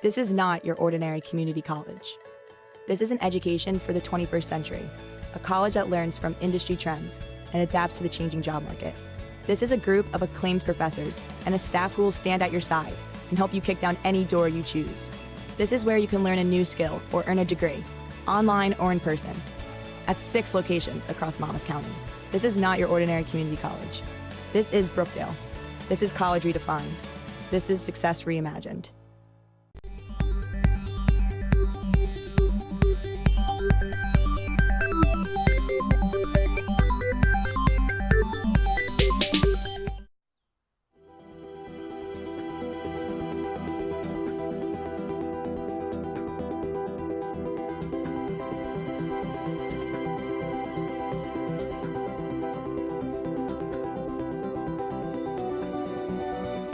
This is not your ordinary community college. This is an education for the 21st century, a college that learns from industry trends and adapts to the changing job market. This is a group of acclaimed professors and a staff who will stand at your side and help you kick down any door you choose. This is where you can learn a new skill or earn a degree, online or in person, at 6 locations across Monmouth County. This is not your ordinary community college. This is Brookdale. This is college redefined. This is success reimagined.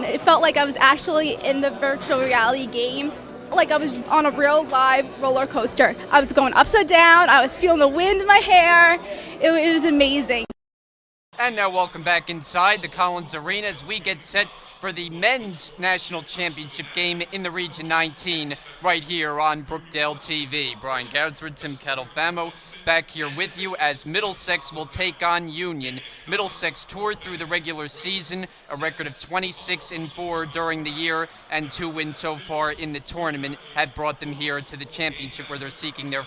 It felt like I was actually in the virtual reality game, like I was on a real live roller coaster. I was going upside down, I was feeling the wind in my hair. It was amazing. And now welcome back inside the Collins Arena as we get set for the men's national championship game in the Region 19 right here on Brookdale TV. Brian Goudsford, Tim Kettle-Famo back here with you as Middlesex will take on Union. Middlesex toured through the regular season, a record of 26-4 during the year, and 2 wins so far in the tournament have brought them here to the championship where they're seeking their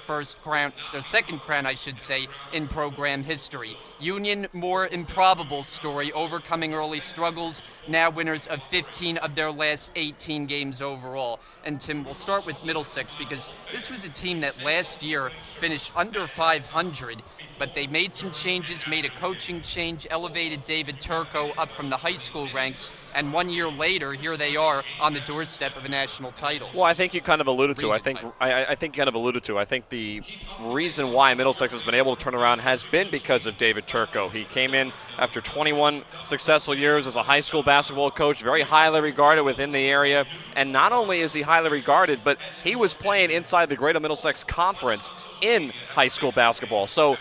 second crown, I should say, in program history. Union, more improbable story, overcoming early struggles, now winners of 15 of their last 18 games overall. And Tim, we'll start with Middlesex because this was a team that last year finished under 500, but they made some changes, made a coaching change, elevated David Turco up from the high school ranks, and 1 year later, here they are on the doorstep of a national title. Well, I think you kind of alluded to. I think the reason why Middlesex has been able to turn around has been because of David Turco. He came in after 21 successful years as a high school basketball coach, very highly regarded within the area. And not only is he highly regarded, but he was playing inside the Greater Middlesex Conference in high school basketball. So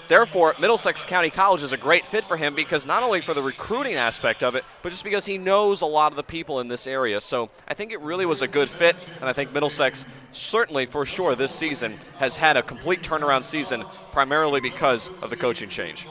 therefore, Middlesex County College is a great fit for him because not only for the recruiting aspect of it, but just because he knows a lot of the people in this area. So I think it really was a good fit, and I think Middlesex certainly for sure this season has had a complete turnaround season primarily because of the coaching change.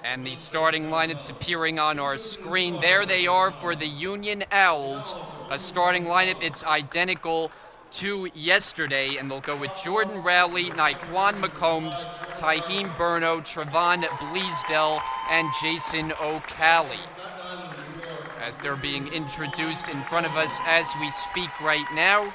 And the starting lineups appearing on our screen. There they are for the Union Owls. A starting lineup, it's identical to yesterday, and they'll go with Jordan Rowley, Naquan McCombs, Tyheem Burno, Trevon Bleasdell, and Jason O'Calley, as they're being introduced in front of us as we speak right now.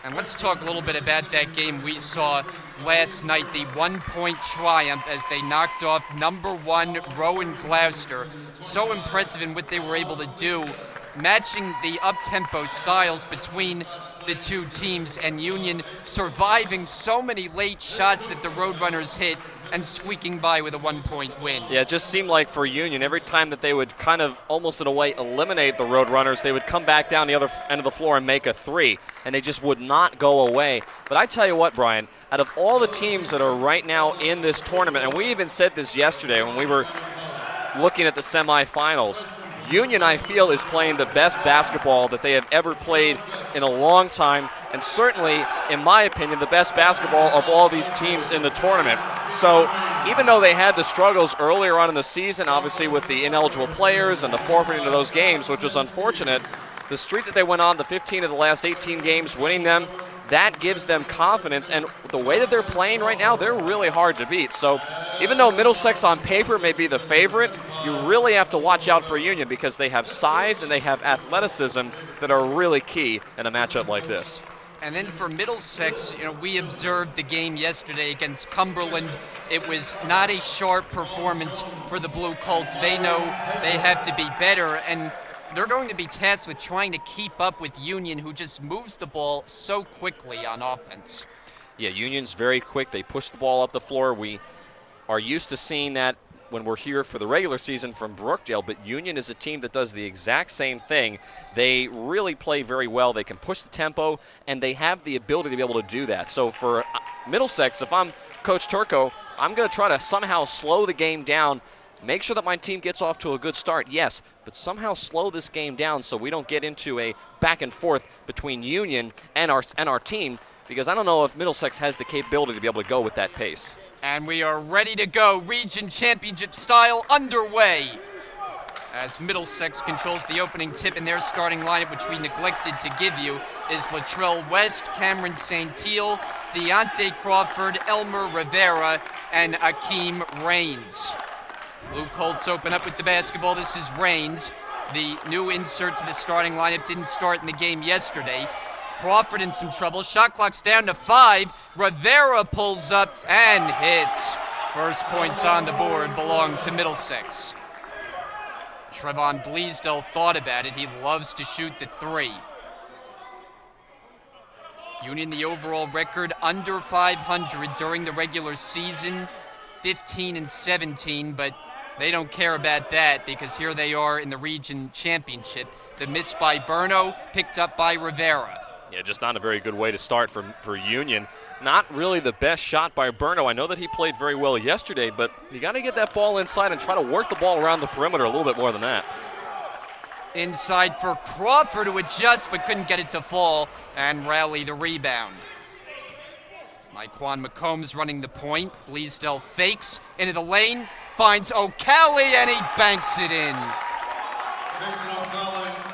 And let's talk a little bit about that game we saw last night, the 1-point triumph as they knocked off number 1 Rowan Gloucester. So impressive in what they were able to do, matching the up-tempo styles between the two teams, and Union surviving so many late shots that the Roadrunners hit and squeaking by with a 1-point win. Yeah, it just seemed like for Union, every time that they would kind of almost in a way eliminate the Roadrunners, they would come back down the other end of the floor and make a 3, and they just would not go away. But I tell you what, Brian, out of all the teams that are right now in this tournament, and we even said this yesterday when we were looking at the semifinals, Union, I feel, is playing the best basketball that they have ever played in a long time, and certainly, in my opinion, the best basketball of all these teams in the tournament. So even though they had the struggles earlier on in the season, obviously with the ineligible players and the forfeiting of those games, which was unfortunate, the streak that they went on, the 15 of the last 18 games, winning them, that gives them confidence, and the way that they're playing right now, they're really hard to beat. So even though Middlesex on paper may be the favorite, you really have to watch out for Union because they have size and they have athleticism that are really key in a matchup like this. And then for Middlesex, we observed the game yesterday against Cumberland. It was not a sharp performance for the Blue Colts. They know they have to be better, and they're going to be tasked with trying to keep up with Union, who just moves the ball so quickly on offense. Yeah, Union's very quick. They push the ball up the floor. We are used to seeing that when we're here for the regular season from Brookdale, but Union is a team that does the exact same thing. They really play very well. They can push the tempo, and they have the ability to be able to do that. So for Middlesex, if I'm Coach Turco, I'm going to try to somehow slow the game down, make sure that my team gets off to a good start, yes, but somehow slow this game down so we don't get into a back and forth between Union and our team, because I don't know if Middlesex has the capability to be able to go with that pace. And we are ready to go, region championship style underway. As Middlesex controls the opening tip in their starting lineup, which we neglected to give you, is Latrell West, Cameron Santil, Deontay Crawford, Elmer Rivera, and Akeem Rains. Blue Colts open up with the basketball. This is Rains. The new insert to the starting lineup didn't start in the game yesterday. Crawford in some trouble. Shot clock's down to 5. Rivera pulls up and hits. First points on the board belong to Middlesex. Trevon Bleasdale thought about it. He loves to shoot the 3. Union, the overall record, under 500 during the regular season, 15-17, but they don't care about that because here they are in the region championship. The miss by Berno, picked up by Rivera. Yeah, just not a very good way to start for Union. Not really the best shot by Berno. I know that he played very well yesterday, but you got to get that ball inside and try to work the ball around the perimeter a little bit more than that. Inside for Crawford to adjust but couldn't get it to fall and rally the rebound. Myquan McCombs running the point. Bleasdale fakes into the lane, finds O'Calley, and he banks it in.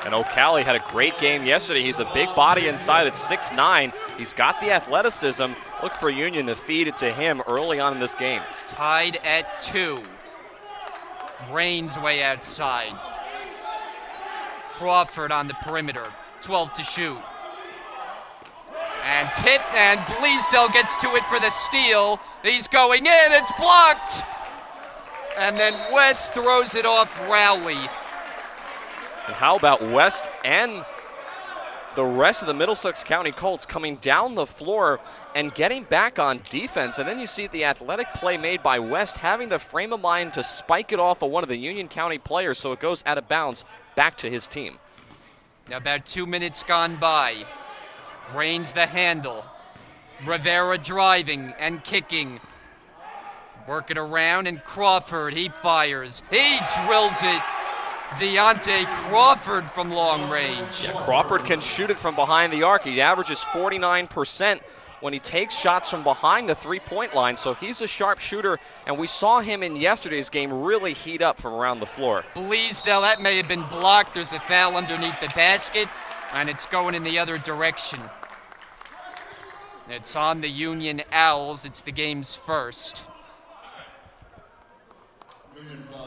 And O'Calley had a great game yesterday. He's a big body inside at 6'9". He's got the athleticism. Look for Union to feed it to him early on in this game. Tied at 2. Rains way outside. Crawford on the perimeter. 12 to shoot. And tip, and Bleasdale gets to it for the steal. He's going in, it's blocked! And then West throws it off Rowley. And how about West and the rest of the Middlesex County Colts coming down the floor and getting back on defense? And then you see the athletic play made by West, having the frame of mind to spike it off of one of the Union County players so it goes out of bounds back to his team. Now about 2 minutes gone by. Rains the handle. Rivera driving and kicking. Work it around, and Crawford, he fires. He drills it. Deontay Crawford from long range. Yeah, Crawford can shoot it from behind the arc. He averages 49% when he takes shots from behind the three-point line, so he's a sharp shooter, and we saw him in yesterday's game really heat up from around the floor. Bleasdale, that may have been blocked. There's a foul underneath the basket, and it's going in the other direction. It's on the Union Owls. It's the game's first.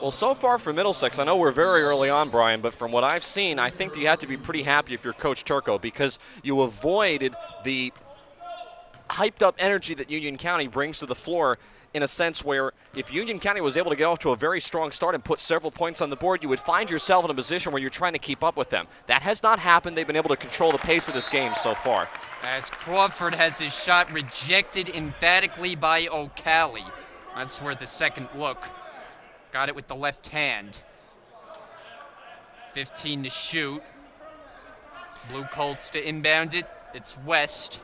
Well, so far for Middlesex, I know we're very early on, Brian, but from what I've seen, I think you have to be pretty happy if you're Coach Turco, because you avoided the hyped-up energy that Union County brings to the floor, in a sense where if Union County was able to get off to a very strong start and put several points on the board, you would find yourself in a position where you're trying to keep up with them. That has not happened. They've been able to control the pace of this game so far. As Crawford has his shot rejected emphatically by O'Calley. That's worth a second look. Got it with the left hand. 15 to shoot. Blue Colts to inbound it. It's West.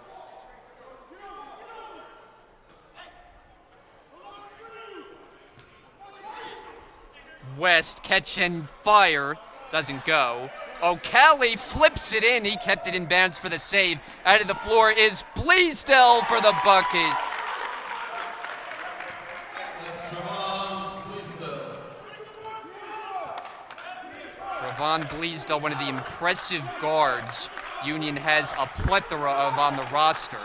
West, catch and fire. Doesn't go. O'Calley flips it in. He kept it in bounds for the save. Out of the floor is Bleasdale for the bucket. Trevon Bleasdale, one of the impressive guards Union has a plethora of on the roster.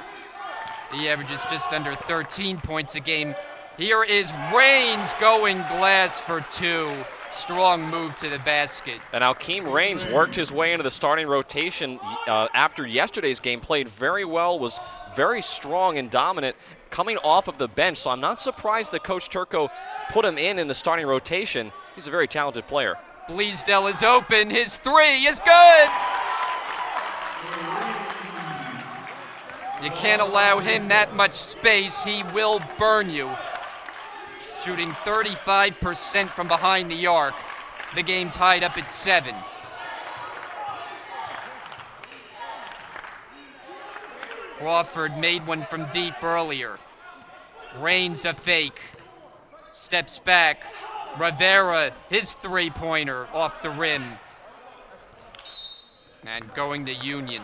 He averages just under 13 points a game. Here is Rains going glass for 2. Strong move to the basket. And Akeem Rains worked his way into the starting rotation after yesterday's game, played very well, was very strong and dominant coming off of the bench. So I'm not surprised that Coach Turco put him in the starting rotation. He's a very talented player. Bleasdale is open. His 3 is good. You can't allow him that much space. He will burn you. Shooting 35% from behind the arc. The game tied up at 7. Crawford made one from deep earlier. Rains a fake. Steps back. Rivera, his three-pointer off the rim. And going to Union.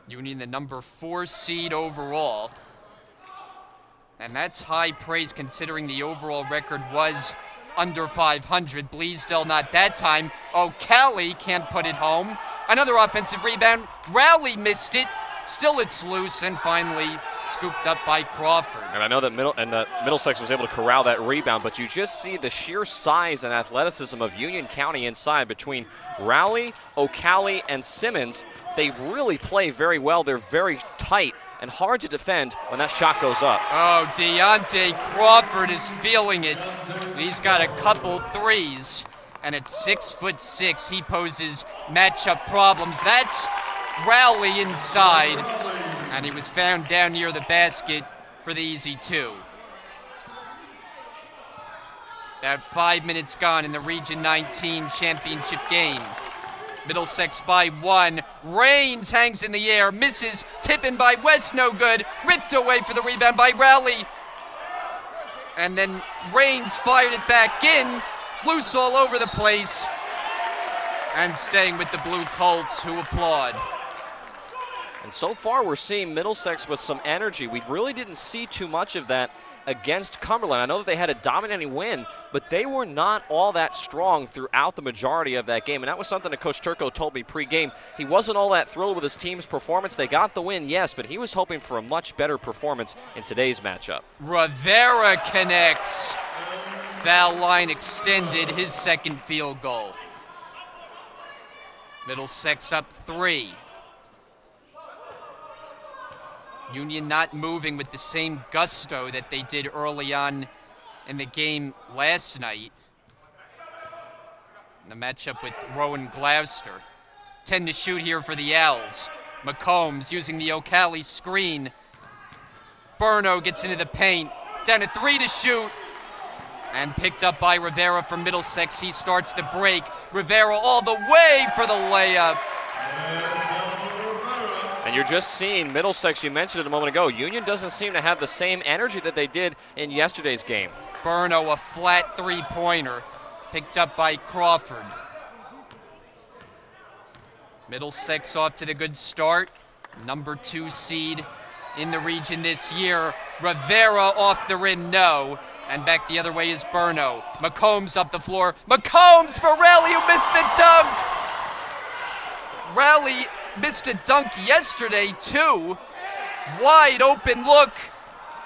Union, the number 4 seed overall. And that's high praise considering the overall record was under 500. Bleasdale not that time. O'Calley can't put it home. Another offensive rebound. Rowley missed it. Still it's loose and finally scooped up by Crawford. And I know that Middlesex was able to corral that rebound, but you just see the sheer size and athleticism of Union County inside between Rowley, O'Calley, and Simmons. They really play very well. They're very tight and hard to defend when that shot goes up. Oh, Deontay Crawford is feeling it. He's got a couple threes, and at 6'6", he poses matchup problems. That's Rowley inside, and he was found down near the basket for the easy 2. About 5 minutes gone in the Region 19 championship game. Middlesex by 1. Raines hangs in the air, misses. Tippin by West, no good. Ripped away for the rebound by Rowley. And then Raines fired it back in. Loose all over the place. And staying with the Blue Colts, who applaud. And so far we're seeing Middlesex with some energy. We really didn't see too much of that against Cumberland. I know that they had a dominating win, but they were not all that strong throughout the majority of that game. And that was something that Coach Turco told me pre-game. He wasn't all that thrilled with his team's performance. They got the win, yes, but he was hoping for a much better performance in today's matchup. Rivera connects. Foul line extended, his second field goal. Middlesex up 3. Union not moving with the same gusto that they did early on in the game last night. The matchup with Rowan Gloucester. 10 to shoot here for the Owls. McCombs using the O'Calley screen. Burno gets into the paint. Down to 3 to shoot. And picked up by Rivera from Middlesex. He starts the break. Rivera all the way for the layup. And you're just seeing Middlesex, you mentioned it a moment ago, Union doesn't seem to have the same energy that they did in yesterday's game. Burno, a flat three-pointer, picked up by Crawford. Middlesex off to the good start. Number 2 seed in the region this year. Rivera off the rim, no. And back the other way is Burno. McCombs up the floor. McCombs for Rowley, who missed the dunk! Rowley missed a dunk yesterday, too. Wide open look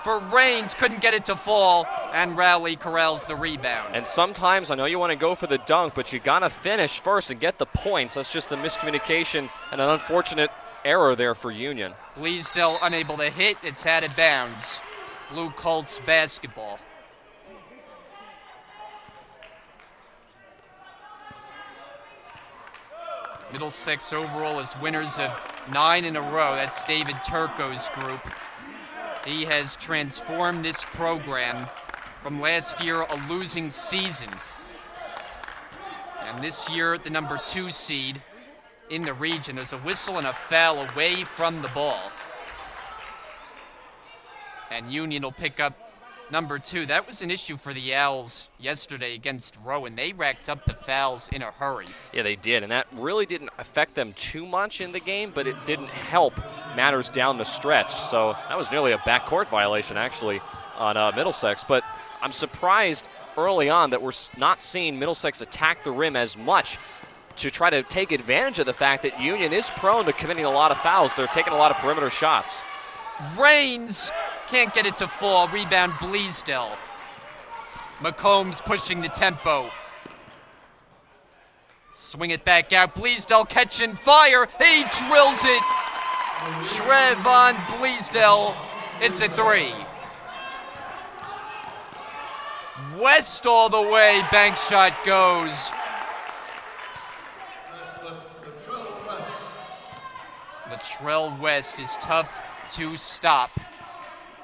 for Raines. Couldn't get it to fall, and Rowley corrals the rebound. And sometimes, I know you want to go for the dunk, but you got to finish first and get the points. That's just a miscommunication and an unfortunate error there for Union. Bleasdale unable to hit. It's out of bounds. Blue Colts basketball. Middlesex overall is winners of 9 in a row. That's David Turco's group. He has transformed this program from last year, a losing season. And this year, the number 2 seed in the region. There's a whistle and a foul away from the ball. And Union will pick up number 2. That was an issue for the Owls yesterday against Rowan. They racked up the fouls in a hurry. Yeah, they did, and that really didn't affect them too much in the game, but it didn't help matters down the stretch. So that was nearly a backcourt violation, actually, on Middlesex. But I'm surprised early on that we're not seeing Middlesex attack the rim as much to try to take advantage of the fact that Union is prone to committing a lot of fouls. They're taking a lot of perimeter shots. Raines can't get it to fall. Rebound Bleasdale. McCombs pushing the tempo. Swing it back out. Bleasdale catching fire. He drills it. Trevon Bleasdale. It's a 3. West all the way. Bank shot goes. Latrell West is tough to stop.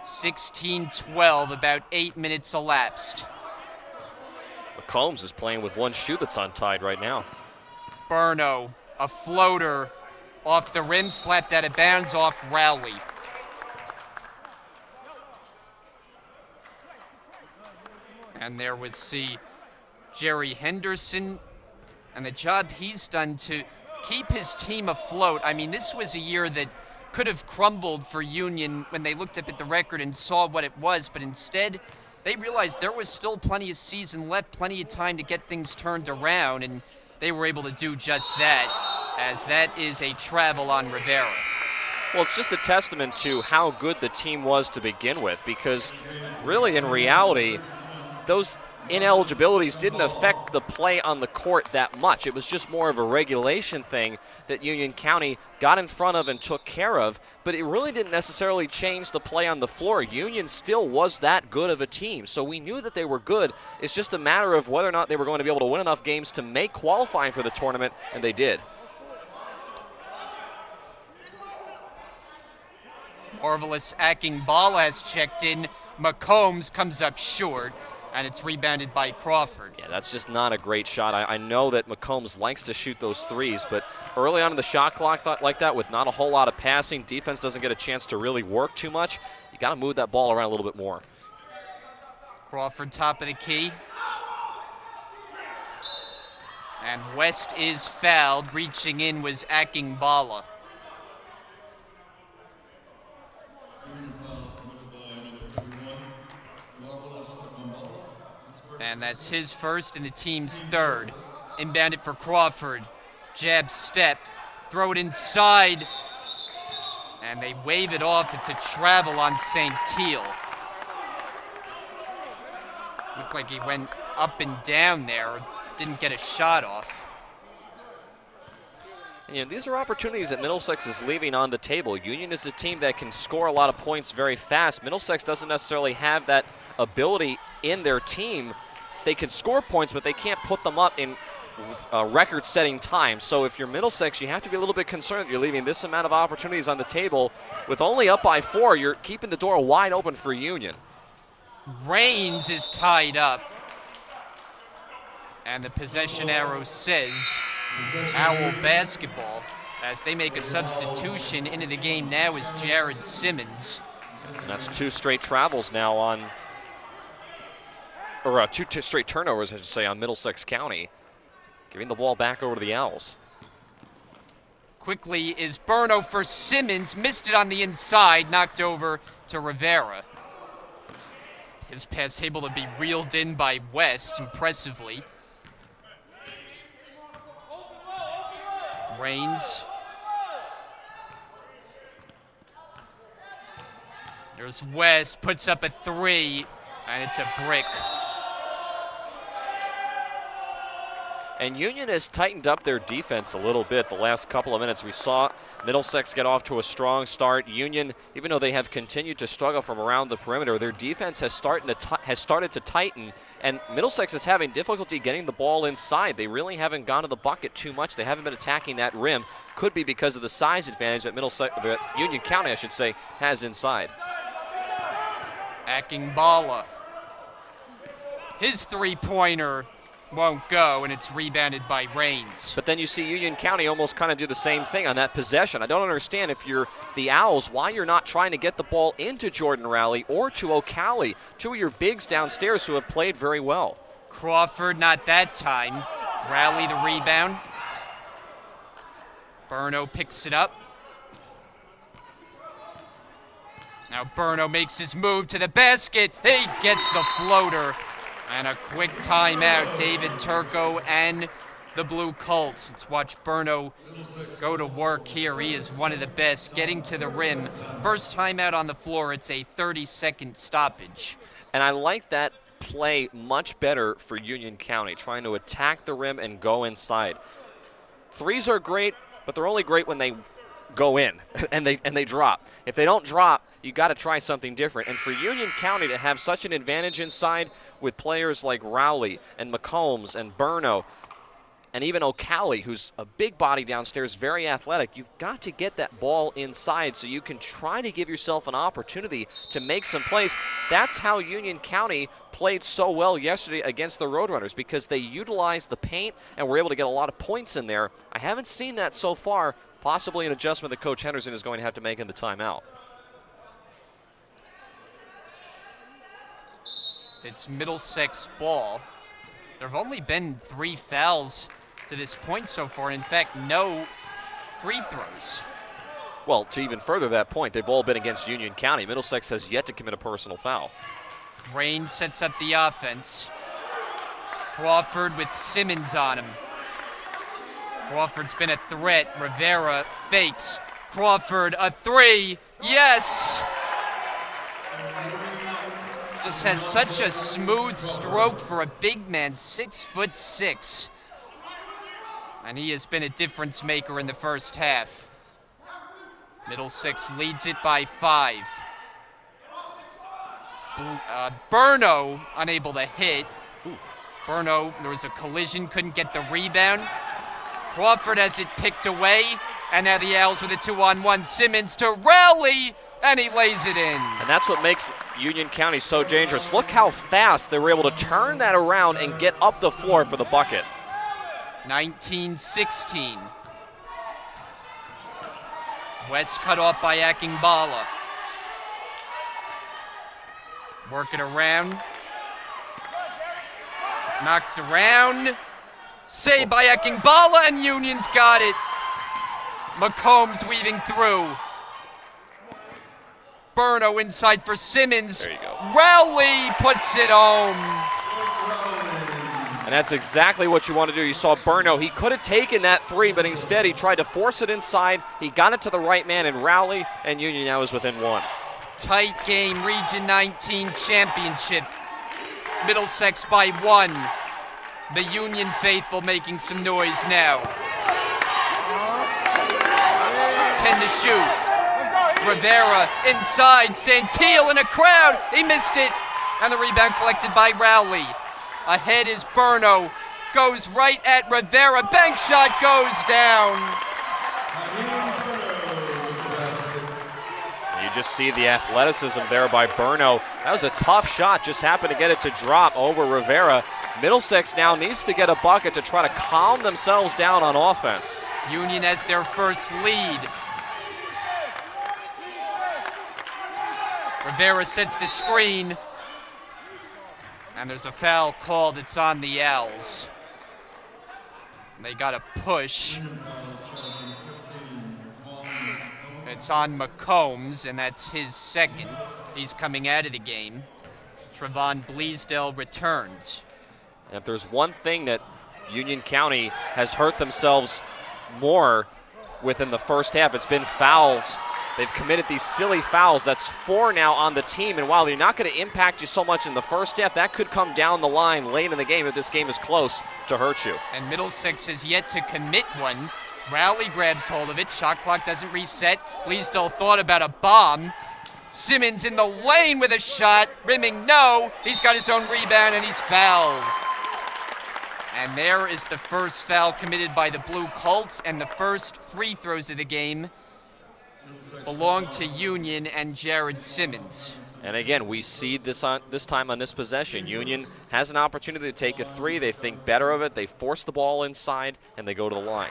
16-12, about 8 minutes elapsed. McCombs is playing with one shoe that's untied right now. Burno, a floater off the rim, slapped out of bounds off Rowley. And there was Jerry Henderson and the job he's done to keep his team afloat. I mean, this was a year that could have crumbled for Union when they looked up at the record and saw what it was, but instead they realized there was still plenty of season left, plenty of time to get things turned around, and they were able to do just that, as that is a travel on Rivera. Well, it's just a testament to how good the team was to begin with, because really in reality, those ineligibilities didn't affect the play on the court that much. It was just more of a regulation thing that Union County got in front of and took care of, but it really didn't necessarily change the play on the floor. Union still was that good of a team, so we knew that they were good. It's just a matter of whether or not they were going to be able to win enough games to make qualifying for the tournament, and they did. Marvelous Akingbala has checked in. McCombs comes up short, and it's rebounded by Crawford. Yeah, that's just not a great shot. I know that McCombs likes to shoot those threes, but early on in the shot clock like that, with not a whole lot of passing, defense doesn't get a chance to really work too much. You got to move that ball around a little bit more. Crawford top of the key. And West is fouled. Reaching in was Akingbala. And that's his first and the team's third. Inbounded for Crawford. Jab step. Throw it inside. And they wave it off. It's a travel on St. Teal. Looked like he went up and down there. Didn't get a shot off. You know, these are opportunities that Middlesex is leaving on the table. Union is a team that can score a lot of points very fast. Middlesex doesn't necessarily have that ability in their team. They can score points, but they can't put them up in record-setting time. So if you're Middlesex, you have to be a little bit concerned that you're leaving this amount of opportunities on the table. With only up by 4, you're keeping the door wide open for Union. Raines is tied up. And the possession arrow says Owl basketball, as they make a substitution. Into the game now is Jared Simmons. And that's 2 straight travels now on, or 2 straight turnovers, I should say, on Middlesex County, giving the ball back over to the Owls. Quickly is Burno for Simmons, missed it on the inside, knocked over to Rivera. His pass able to be reeled in by West, impressively. Raines. There's West, puts up a 3, and it's a brick. And Union has tightened up their defense a little bit the last couple of minutes. We saw Middlesex get off to a strong start. Union, even though they have continued to struggle from around the perimeter, their defense has started to tighten, and Middlesex is having difficulty getting the ball inside. They really haven't gone to the bucket too much. They haven't been attacking that rim. Could be because of the size advantage that Union County, I should say, has inside. Akingbala. His three-pointer won't go, and it's rebounded by Raines. But then you see Union County almost kind of do the same thing on that possession. I don't understand, if you're the Owls, why you're not trying to get the ball into Jordan Rowley or to O'Calley, 2 of your bigs downstairs who have played very well. Crawford, not that time. Rowley the rebound. Burno picks it up. Now Burno makes his move to the basket. He gets the floater. And a quick timeout, David Turco and the Blue Colts. Let's watch Burno go to work here. He is one of the best, getting to the rim. First timeout on the floor, it's a 30-second stoppage. And I like that play much better for Union County, trying to attack the rim and go inside. Threes are great, but they're only great when they go in and they drop. If they don't drop, you got to try something different. And for Union County to have such an advantage inside with players like Rowley and McCombs and Burno and even O'Calley, who's a big body downstairs, very athletic, you've got to get that ball inside so you can try to give yourself an opportunity to make some plays. That's how Union County played so well yesterday against the Roadrunners because they utilized the paint and were able to get a lot of points in there. I haven't seen that so far, possibly an adjustment that Coach Henderson is going to have to make in the timeout. It's Middlesex ball. There have only been 3 fouls to this point so far. In fact, no free throws. Well, to even further that point, they've all been against Union County. Middlesex has yet to commit a personal foul. Rain sets up the offense. Crawford with Simmons on him. Crawford's been a threat. Rivera fakes. Crawford, a 3. Yes! Just has such a smooth stroke for a big man, 6'6". And he has been a difference maker in the first half. Middlesex leads it by 5. Burno unable to hit. Burno, there was a collision, couldn't get the rebound. Crawford has it picked away, and now the Owls with a 2-on-1. Simmons to rally, and he lays it in. And that's what makes Union County so dangerous. Look how fast they were able to turn that around and get up the floor for the bucket. 19-16. West cut off by Akingbala. Work it around. Knocked around. Saved by Akingbala, and Union's got it. McCombs weaving through. Burno inside for Simmons. There you go. Rowley puts it home. And that's exactly what you want to do. You saw Burno. He could have taken that 3, but instead he tried to force it inside. He got it to the right man in Rowley, and Union now is within 1. Tight game, Region 19 championship. Middlesex by 1. The Union faithful making some noise now. 10 to shoot. Rivera inside, Santil in a crowd. He missed it. And the rebound collected by Rowley. Ahead is Burno. Goes right at Rivera. Bank shot goes down. You just see the athleticism there by Burno. That was a tough shot. Just happened to get it to drop over Rivera. Middlesex now needs to get a bucket to try to calm themselves down on offense. Union has their first lead. Rivera sets the screen. And there's a foul called. It's on the Owls. They got a push. It's on McCombs, and that's his second. He's coming out of the game. Trevon Bleasdale returns. And if there's one thing that Union County has hurt themselves more with in the first half, it's been fouls. They've committed these silly fouls. That's 4 now on the team, and while they're not going to impact you so much in the first half, that could come down the line late in the game if this game is close to hurt you. And Middlesex has yet to commit one. Rowley grabs hold of it. Shot clock doesn't reset. Bleasdale thought about a bomb. Simmons in the lane with a shot. Rimming, no. He's got his own rebound, and he's fouled. And there is the first foul committed by the Blue Colts, and the first free throws of the game belong to Union and Jared Simmons. And again, we see this time on this possession. Union has an opportunity to take a 3. They think better of it. They force the ball inside, and they go to the line.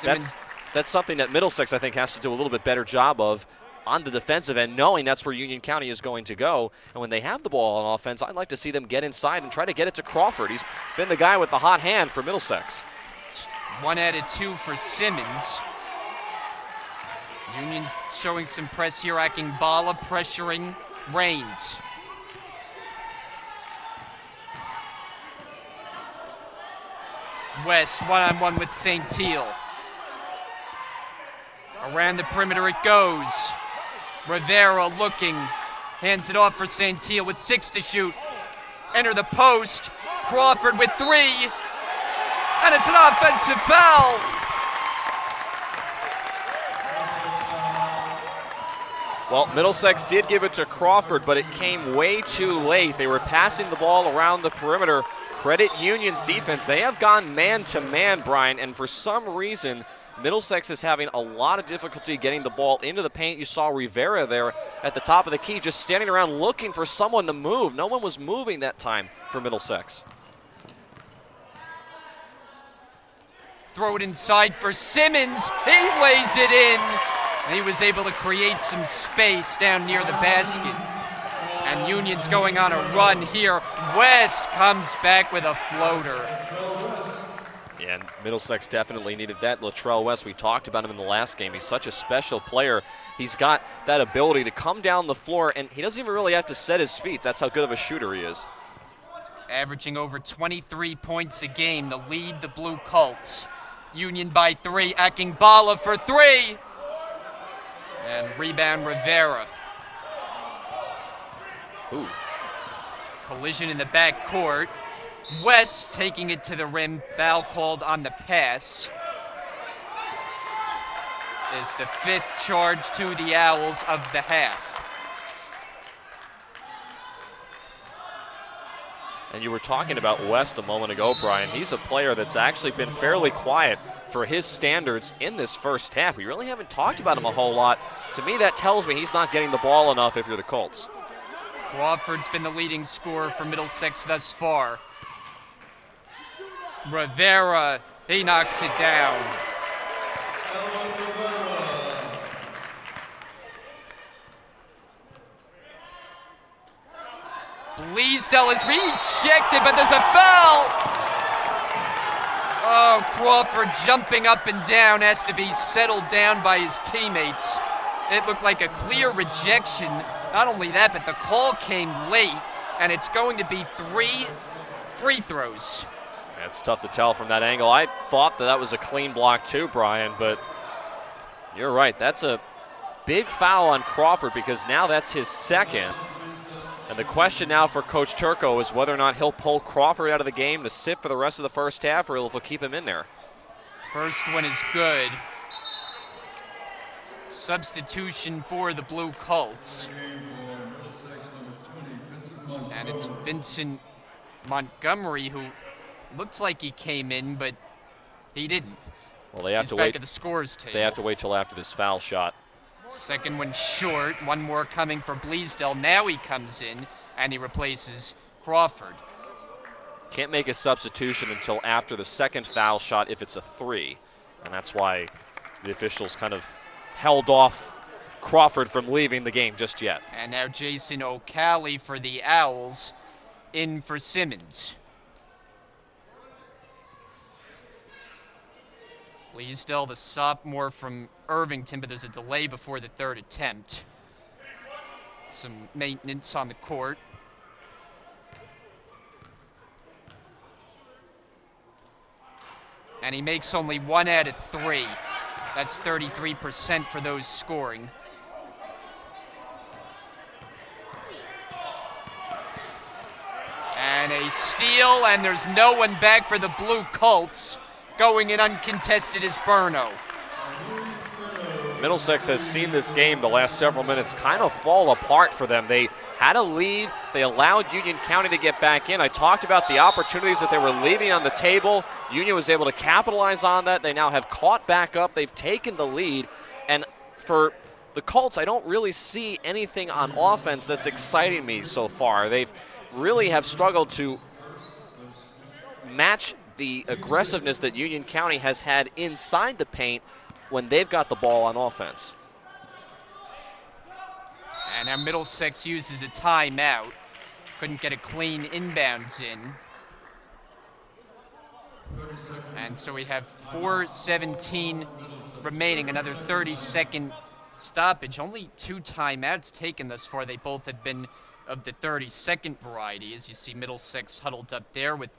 That's something that Middlesex, I think, has to do a little bit better job of on the defensive end, knowing that's where Union County is going to go. And when they have the ball on offense, I'd like to see them get inside and try to get it to Crawford. He's been the guy with the hot hand for Middlesex. 1 out of 2 for Simmons. Union showing some press here. Akingbala pressuring Rains. West one-on-one with Santil. Around the perimeter it goes. Rivera looking. Hands it off for Santil with 6 to shoot. Enter the post. Crawford with 3. And it's an offensive foul. Well, Middlesex did give it to Crawford, but it came way too late. They were passing the ball around the perimeter. Credit Union's defense. They have gone man-to-man, Brian, and for some reason, Middlesex is having a lot of difficulty getting the ball into the paint. You saw Rivera there at the top of the key just standing around looking for someone to move. No one was moving that time for Middlesex. Throw it inside for Simmons. He lays it in. And he was able to create some space down near the basket. And Union's going on a run here. West comes back with a floater. Yeah, and Middlesex definitely needed that. Latrell West, we talked about him in the last game. He's such a special player. He's got that ability to come down the floor, and he doesn't even really have to set his feet. That's how good of a shooter he is. Averaging over 23 points a game to lead the Blue Colts. Union by 3, Akingbala for 3. And rebound Rivera. Ooh. Collision in the backcourt. West taking it to the rim. Foul called on the pass. Is the 5th charge to the Owls of the half. And you were talking about West a moment ago, Brian. He's a player that's actually been fairly quiet for his standards in this first half. We really haven't talked about him a whole lot. To me, that tells me he's not getting the ball enough if you're the Colts. Crawford's been the leading scorer for Middlesex thus far. Rivera, he knocks it down. Bleasdale is rejected, but there's a foul. Oh, Crawford jumping up and down, has to be settled down by his teammates. It looked like a clear rejection. Not only that, but the call came late, and it's going to be 3 free throws. It's tough to tell from that angle. I thought that was a clean block too, Brian, but you're right. That's a big foul on Crawford because now that's his 2nd. And the question now for Coach Turco is whether or not he'll pull Crawford out of the game to sit for the rest of the first half or if he'll keep him in there. First one is good. Substitution for the Blue Colts. And it's Vincent Montgomery, who looks like he came in, but he didn't. Well, they have He's to back wait. at the scores table. They have to wait till after this foul shot. Second one short. One more coming for Bleasdale. Now he comes in, and he replaces Crawford. Can't make a substitution until after the second foul shot if it's a 3. And that's why the officials kind of held off Crawford from leaving the game just yet. And now Jason O'Calley for the Owls, in for Simmons. Bleasdale, the sophomore from Irvington, but there's a delay before the 3rd attempt. Some maintenance on the court. And he makes only 1 out of 3. That's 33% for those scoring. And a steal, and there's no one back for the Blue Colts. Going in uncontested is Burno. Middlesex has seen this game the last several minutes kind of fall apart for them. They had a lead. They allowed Union County to get back in. I talked about the opportunities that they were leaving on the table. Union was able to capitalize on that. They now have caught back up. They've taken the lead. And for the Colts, I don't really see anything on offense that's exciting me so far. They've really have struggled to match the aggressiveness that Union County has had inside the paint when they've got the ball on offense. And now Middlesex uses a timeout. Couldn't get a clean inbounds in. And so we have 4:17 remaining, another 30-second stoppage. Only 2 timeouts taken thus far. They both have been of the 30-second variety. As you see, Middlesex huddled up there with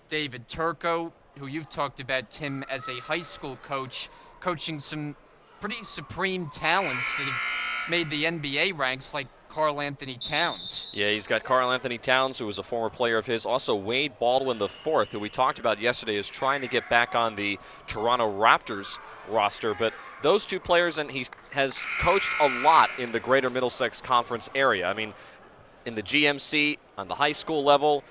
David Turco, who you've talked about, Tim, as a high school coach, coaching some pretty supreme talents that have made the NBA ranks, like Karl Anthony Towns. Yeah, he's got Karl Anthony Towns, who was a former player of his. Also, Wade Baldwin IV, who we talked about yesterday, is trying to get back on the Toronto Raptors roster. But those 2 players, and he has coached a lot in the greater Middlesex Conference area. I mean, in the GMC, on the high school level,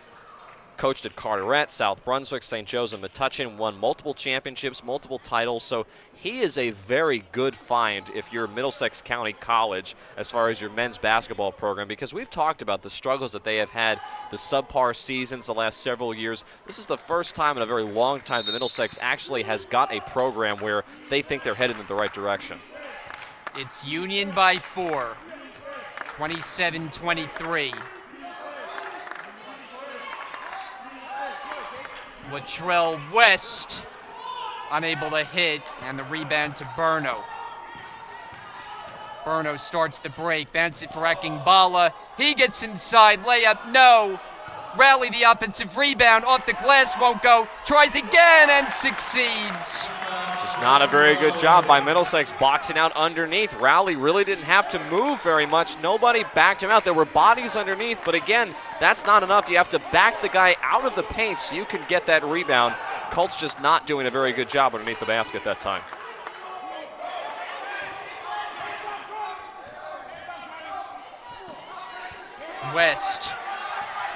coached at Carteret, South Brunswick, St. Joe's, and Metuchen, won multiple championships, multiple titles. So he is a very good find if you're Middlesex County College as far as your men's basketball program, because we've talked about the struggles that they have had, the subpar seasons the last several years. This is the first time in a very long time that Middlesex actually has got a program where they think they're headed in the right direction. It's Union by 4, 27-23. Latrell West unable to hit, and the rebound to Burno. Burno starts the break, bounces it for Akingbala. He gets inside, layup, no. Rally the offensive rebound, off the glass, won't go. Tries again and succeeds. Just not a very good job by Middlesex boxing out underneath. Rowley really didn't have to move very much. Nobody backed him out. There were bodies underneath, but again, that's not enough. You have to back the guy out of the paint so you can get that rebound. Colts just not doing a very good job underneath the basket that time. West.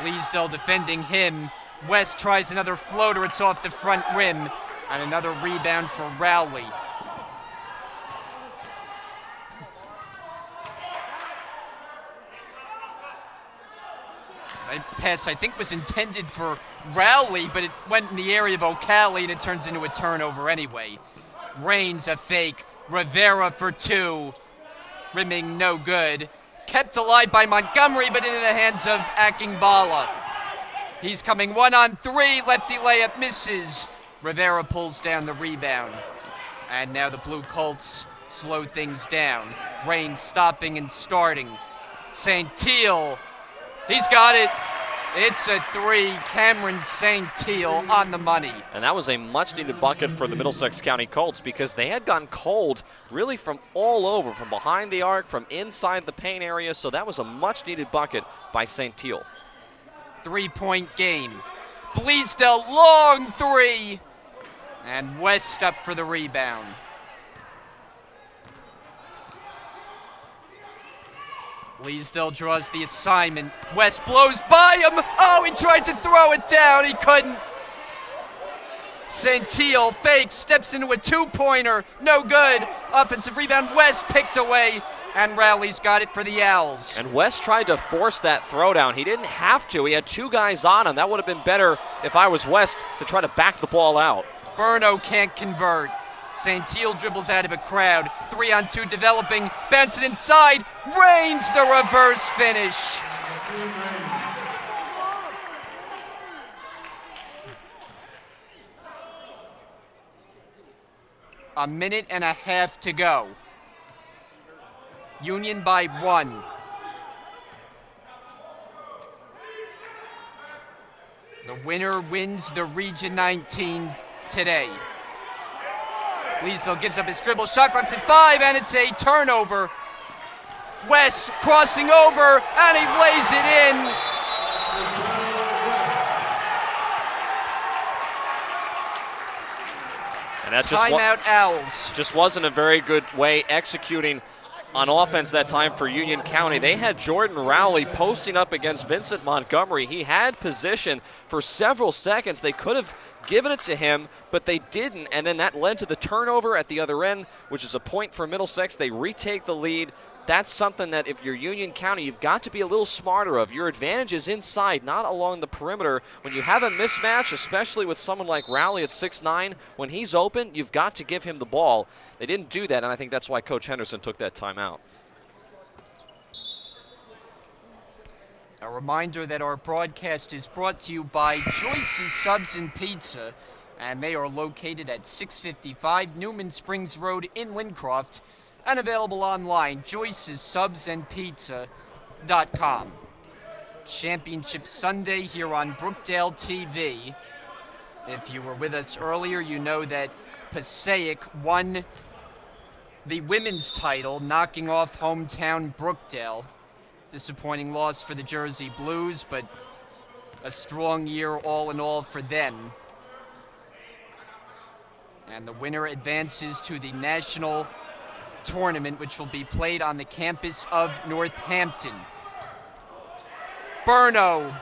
Leesdale defending him. West tries another floater. It's off the front rim. And another rebound for Rowley. That pass, I think, was intended for Rowley, but it went in the area of O'Calley, and it turns into a turnover anyway. Rains a fake. Rivera for 2. Rimming no good. Kept alive by Montgomery, but into the hands of Akingbala. He's coming 1-on-3. Lefty layup misses. Rivera pulls down the rebound. And now the Blue Colts slow things down. Rain stopping and starting. St. Teal. He's got it. It's a 3. Cameron St. Teal on the money. And that was a much-needed bucket for the Middlesex County Colts because they had gotten cold really from all over, from behind the arc, from inside the paint area. So that was a much-needed bucket by St. Teal. 3-point game. Bleasdale, long 3. And West up for the rebound. Bleasdale draws the assignment. West blows by him. Oh, he tried to throw it down. He couldn't. St. Teal fakes, steps into a 2-pointer. No good. Offensive rebound. West picked away. And Rowley's got it for the Owls. And West tried to force that throwdown. He didn't have to. He had 2 guys on him. That would have been better if I was West to try to back the ball out. Burno can't convert. St. Teal dribbles out of a crowd. 3-on-2 developing. Bounce it inside. Rains the reverse finish. A minute and a half to go. Union by 1. The winner wins the Region 19 today. Bleasdale gives up his dribble, shot clock's at 5, and it's a turnover. West crossing over, and he lays it in. And that's Timeout Owls. Just wasn't a very good way executing on offense that time for Union County. They had Jordan Rowley posting up against Vincent Montgomery. He had position for several seconds. They could have given it to him, but they didn't, and then that led to the turnover at the other end, which is a point for Middlesex. They retake the lead. That's something that if you're Union County, you've got to be a little smarter of. Your advantage is inside, not along the perimeter. When you have a mismatch, especially with someone like Rowley at 6'9", when he's open, you've got to give him the ball. They didn't do that, and I think that's why Coach Henderson took that timeout. A reminder that our broadcast is brought to you by Joyce's Subs and Pizza, and they are located at 655 Newman Springs Road in Lincroft, and available online, joycesubsandpizza.com. Championship Sunday here on Brookdale TV. If you were with us earlier, you know that Passaic won the women's title, knocking off hometown Brookdale. Disappointing loss for the Jersey Blues, but a strong year all in all for them. And the winner advances to the national tournament, which will be played on the campus of Northampton. Burno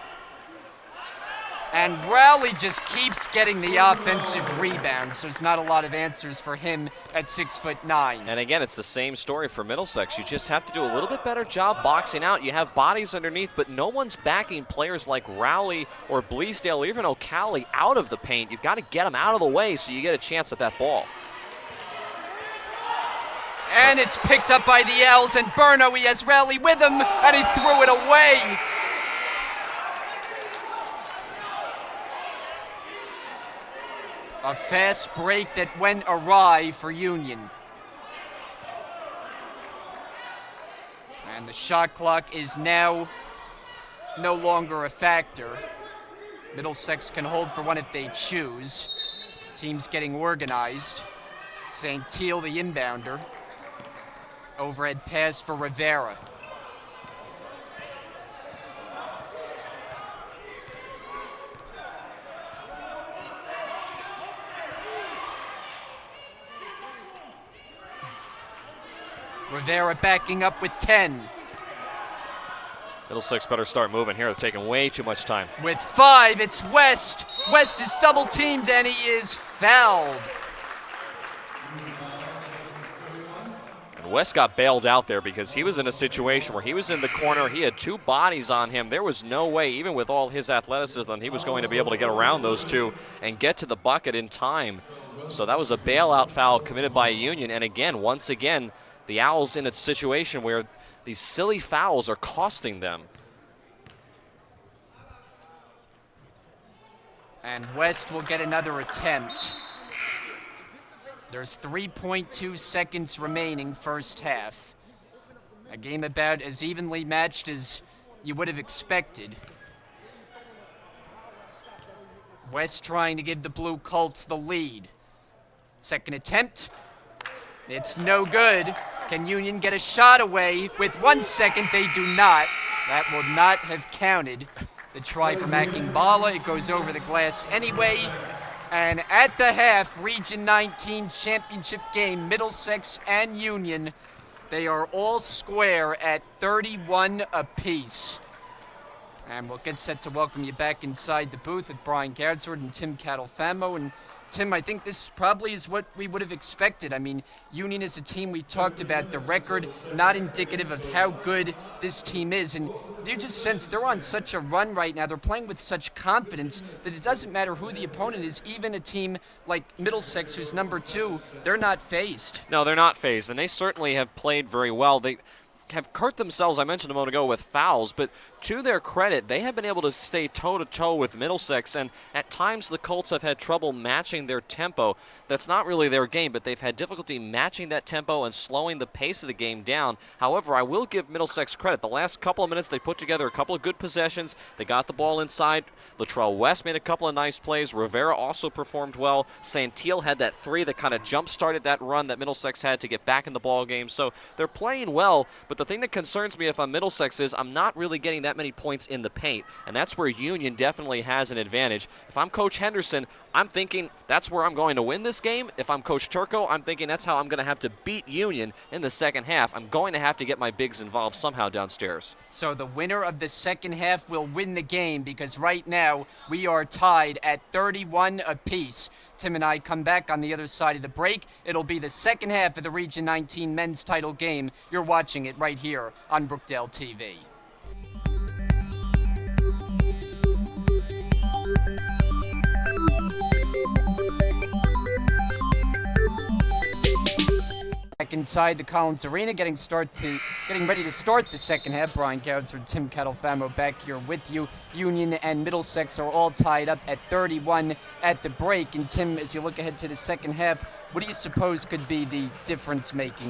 And Rowley just keeps getting the offensive rebound, so there's not a lot of answers for him at 6'9". And again, it's the same story for Middlesex. You just have to do a little bit better job boxing out. You have bodies underneath, but no one's backing players like Rowley or Bleasdale or even O'Callaghan out of the paint. You've got to get them out of the way so you get a chance at that ball. And it's picked up by the Owls, and Burno, he has Rowley with him, and he threw it away. A fast break that went awry for Union. And the shot clock is now no longer a factor. Middlesex can hold for one if they choose. Team's getting organized. St. Teal, the inbounder. Overhead pass for Rivera. Rivera backing up with 10. Middlesex better start moving here. They're taking way too much time. With 5, it's West. West is double teamed and he is fouled. And West got bailed out there because he was in a situation where he was in the corner. He had 2 bodies on him. There was no way, even with all his athleticism, he was going to be able to get around those 2 and get to the bucket in time. So that was a bailout foul committed by Union. And again, once again, the Owls in a situation where these silly fouls are costing them. And West will get another attempt. There's 3.2 seconds remaining first half. A game about as evenly matched as you would have expected. West trying to give the Blue Colts the lead. Second attempt. It's no good. Can Union get a shot away? With 1 second, they do not. That will not have counted. The try from Akingbala, it goes over the glass anyway. And at the half, Region 19 championship game, Middlesex and Union, they are all square at 31 apiece. And we'll get set to welcome you back inside the booth with Brian Gardsford and Tim Catalfamo. And Tim, I think this probably is what we would have expected. I mean, Union is a team we talked about. The record not indicative of how good this team is. And you just sense they're on such a run right now. They're playing with such confidence that it doesn't matter who the opponent is. Even a team like Middlesex, who's number 2, they're not fazed. No, they're not fazed, and they certainly have played very well. They have hurt themselves, I mentioned a moment ago, with fouls, but to their credit, they have been able to stay toe-to-toe with Middlesex, and at times the Colts have had trouble matching their tempo. That's not really their game, but they've had difficulty matching that tempo and slowing the pace of the game down. However, I will give Middlesex credit. The last couple of minutes, they put together a couple of good possessions. They got the ball inside. Latrell West made a couple of nice plays. Rivera also performed well. Santiel had that 3 that kind of jump-started that run that Middlesex had to get back in the ball game. So they're playing well, but the thing that concerns me if I'm Middlesex is I'm not really getting that many points in the paint, and that's where Union definitely has an advantage. If I'm Coach Henderson, I'm thinking that's where I'm going to win this game. If I'm Coach Turco, I'm thinking that's how I'm going to have to beat Union in the second half. I'm going to have to get my bigs involved somehow downstairs. So the winner of the second half will win the game because right now we are tied at 31 apiece. Tim and I come back on the other side of the break. It'll be the second half of the Region 19 men's title game. You're watching it right here on Brookdale TV. Back inside the Collins Arena, getting ready to start the second half. Brian Gardsford, Tim Catalfamo back here with you. Union and Middlesex are all tied up at 31 at the break. And Tim, as you look ahead to the second half, what do you suppose could be the difference maker?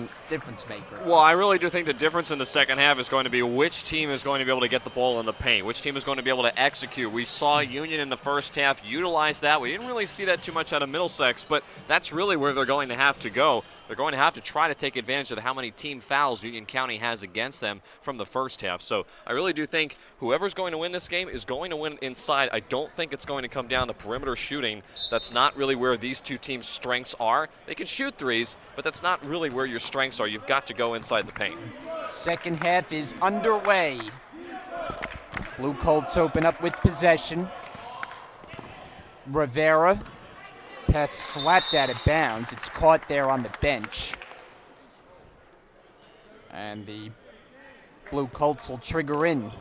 Well, I really do think the difference in the second half is going to be which team is going to be able to get the ball in the paint, which team is going to be able to execute. We saw Union in the first half utilize that. We didn't really see that too much out of Middlesex, but that's really where they're going to have to go. They're going to have to try to take advantage of how many team fouls Union County has against them from the first half. So I really do think whoever's going to win this game is going to win inside. I don't think it's going to come down to perimeter shooting. That's not really where these two teams' strengths are. They can shoot threes, but that's not really where your strengths are. You've got to go inside the paint. Second half is underway. Blue Colts open up with possession. Rivera. Pass slapped out of bounds. It's caught there on the bench. And the Blue Colts will trigger in.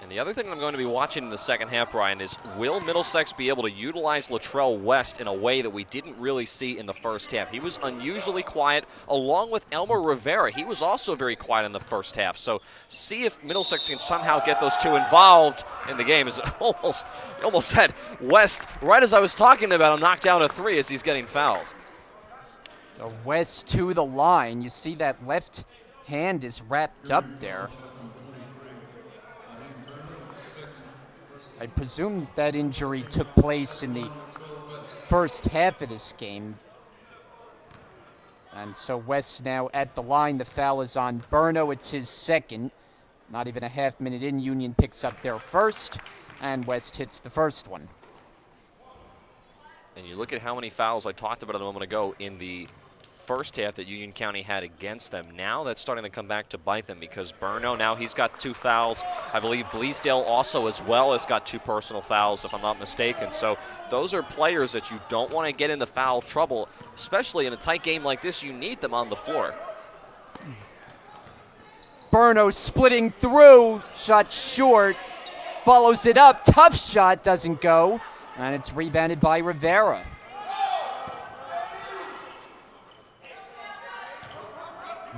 And the other thing I'm going to be watching in the second half, Brian, is will Middlesex be able to utilize Latrell West in a way that we didn't really see in the first half? He was unusually quiet, along with Elmer Rivera. He was also very quiet in the first half. So see if Middlesex can somehow get those two involved in the game. Almost had West, right as I was talking about him, knocked down a three as he's getting fouled. So West to the line. You see that left hand is wrapped up there. I presume that injury took place in the first half of this game. And so West now at the line. The foul is on Burno. It's his second. Not even a half minute in, Union picks up their first, and West hits the first one. And you look at how many fouls I talked about a moment ago in the first half that Union County had against them. Now that's starting to come back to bite them because Burno, now he's got 2 fouls. I believe Bleasdale also as well has got 2 personal fouls, if I'm not mistaken. So those are players that you don't want to get into foul trouble, especially in a tight game like this. You need them on the floor. Burno splitting through, shot short, follows it up, tough shot, doesn't go, and it's rebounded by Rivera.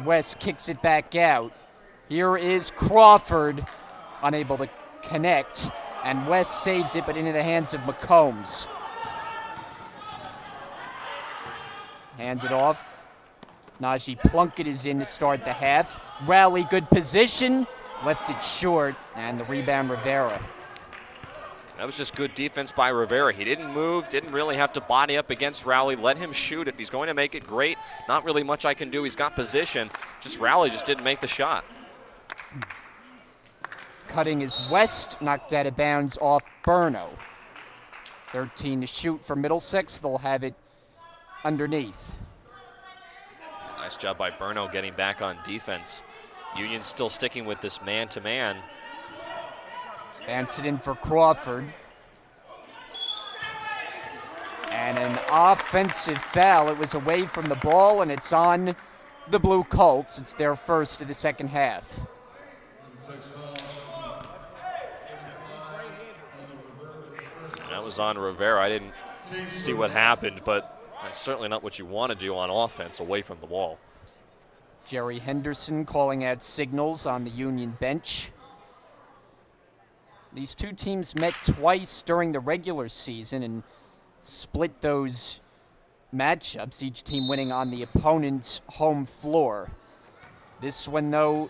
West kicks it back out. Here is Crawford, unable to connect, and West saves it, but into the hands of McCombs. Handed off. Najee Plunkett is in to start the half. Rally, good position, left it short, and the rebound Rivera. That was just good defense by Rivera. He didn't move, didn't really have to body up against Rowley. Let him shoot. If he's going to make it, great. Not really much I can do. He's got position. Just Rowley just didn't make the shot. Cutting is West, knocked out of bounds off Burno. 13 to shoot for Middlesex. They'll have it underneath. Nice job by Burno getting back on defense. Union still sticking with this man-to-man. Dance it in for Crawford. And an offensive foul. It was away from the ball, and it's on the Blue Colts. It's their first of the second half. That was on Rivera. I didn't see what happened, but that's certainly not what you want to do on offense away from the ball. Jerry Henderson calling out signals on the Union bench. These two teams met twice during the regular season and split those matchups, each team winning on the opponent's home floor. This one, though,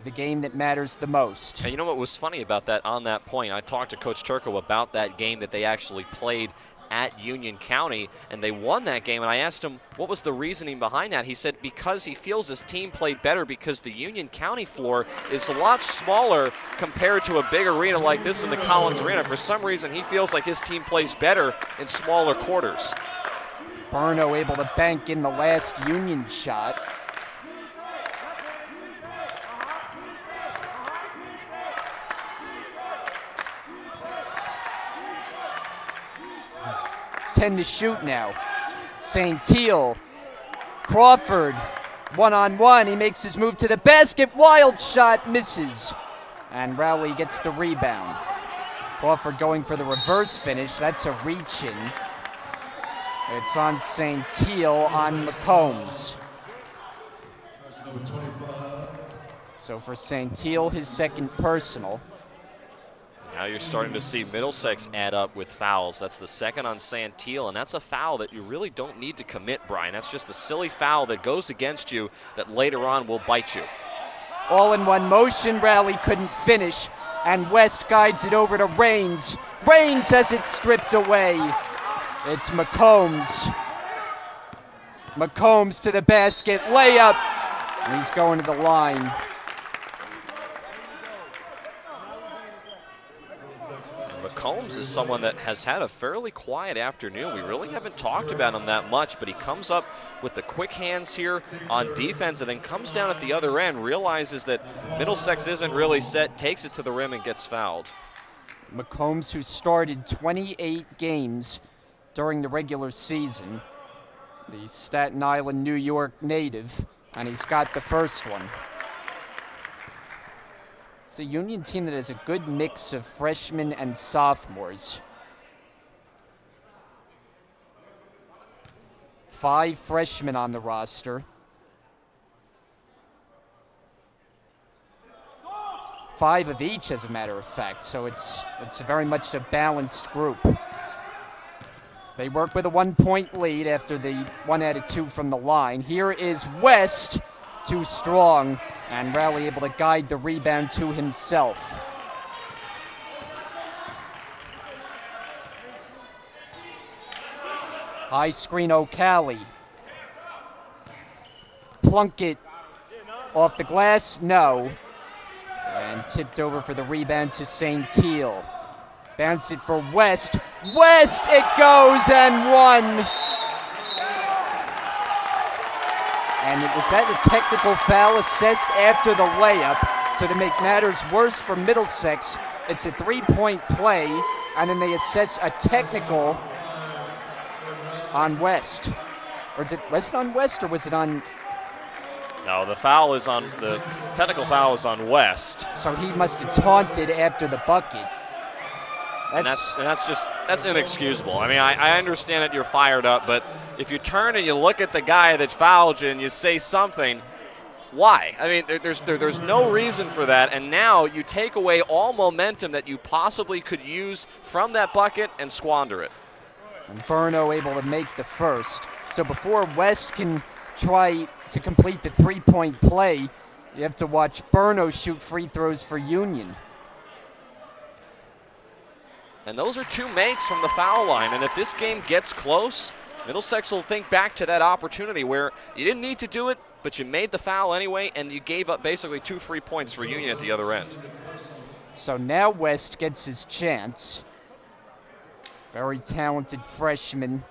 the game that matters the most. And you know what was funny about that on that point? I talked to Coach Turco about that game that they actually played at Union County, and they won that game, and I asked him what was the reasoning behind that. He said because he feels his team played better because the Union County floor is a lot smaller compared to a big arena like this in the Collins Arena. For some reason, he feels like his team plays better in smaller quarters. Burno able to bank in the last Union shot. Ten to shoot now. St. Teal. Crawford, one-on-one. He makes his move to the basket. Wild shot, misses. And Rowley gets the rebound. Crawford going for the reverse finish. That's a reach-in. It's on St. Teal on McCombs. So for St. Teal, his second personal. Now you're starting to see Middlesex add up with fouls. That's the second on Santil, and that's a foul that you really don't need to commit, Brian. That's just a silly foul that goes against you that later on will bite you. All in one motion, Rowley couldn't finish, and West guides it over to Raines. Raines has it stripped away. It's McCombs. McCombs to the basket, layup, and he's going to the line. McCombs is someone that has had a fairly quiet afternoon. We really haven't talked about him that much, but he comes up with the quick hands here on defense and then comes down at the other end, realizes that Middlesex isn't really set, takes it to the rim and gets fouled. McCombs, who started 28 games during the regular season, the Staten Island, New York native, and he's got the first one. It's a Union team that has a good mix of freshmen and sophomores. 5 freshmen on the roster. 5 of each, as a matter of fact, so it's very much a balanced group. They work with a 1-point lead after the 1 out of 2 from the line. Here is West, too strong, and Rowley able to guide the rebound to himself. High screen O'Calley. Plunkett off the glass, no. And tipped over for the rebound to St. Teal. Bounce it for West. West, it goes and one. And was that a technical foul assessed after the layup? So to make matters worse for Middlesex, it's a 3-point play, and then they assess a technical on West. Or is it West on West, or was it on? No, the technical foul is on West. So he must have taunted after the bucket. That's inexcusable. I mean, I understand that you're fired up, but if you turn and you look at the guy that fouled you and you say something, why? I mean, there's no reason for that, and now you take away all momentum that you possibly could use from that bucket and squander it. And Burno able to make the first. So before West can try to complete the 3-point play, you have to watch Burno shoot free throws for Union. And those are 2 makes from the foul line, and if this game gets close, Middlesex will think back to that opportunity where you didn't need to do it, but you made the foul anyway, and you gave up basically 2 free points for Union at the other end. So now West gets his chance. Very talented freshman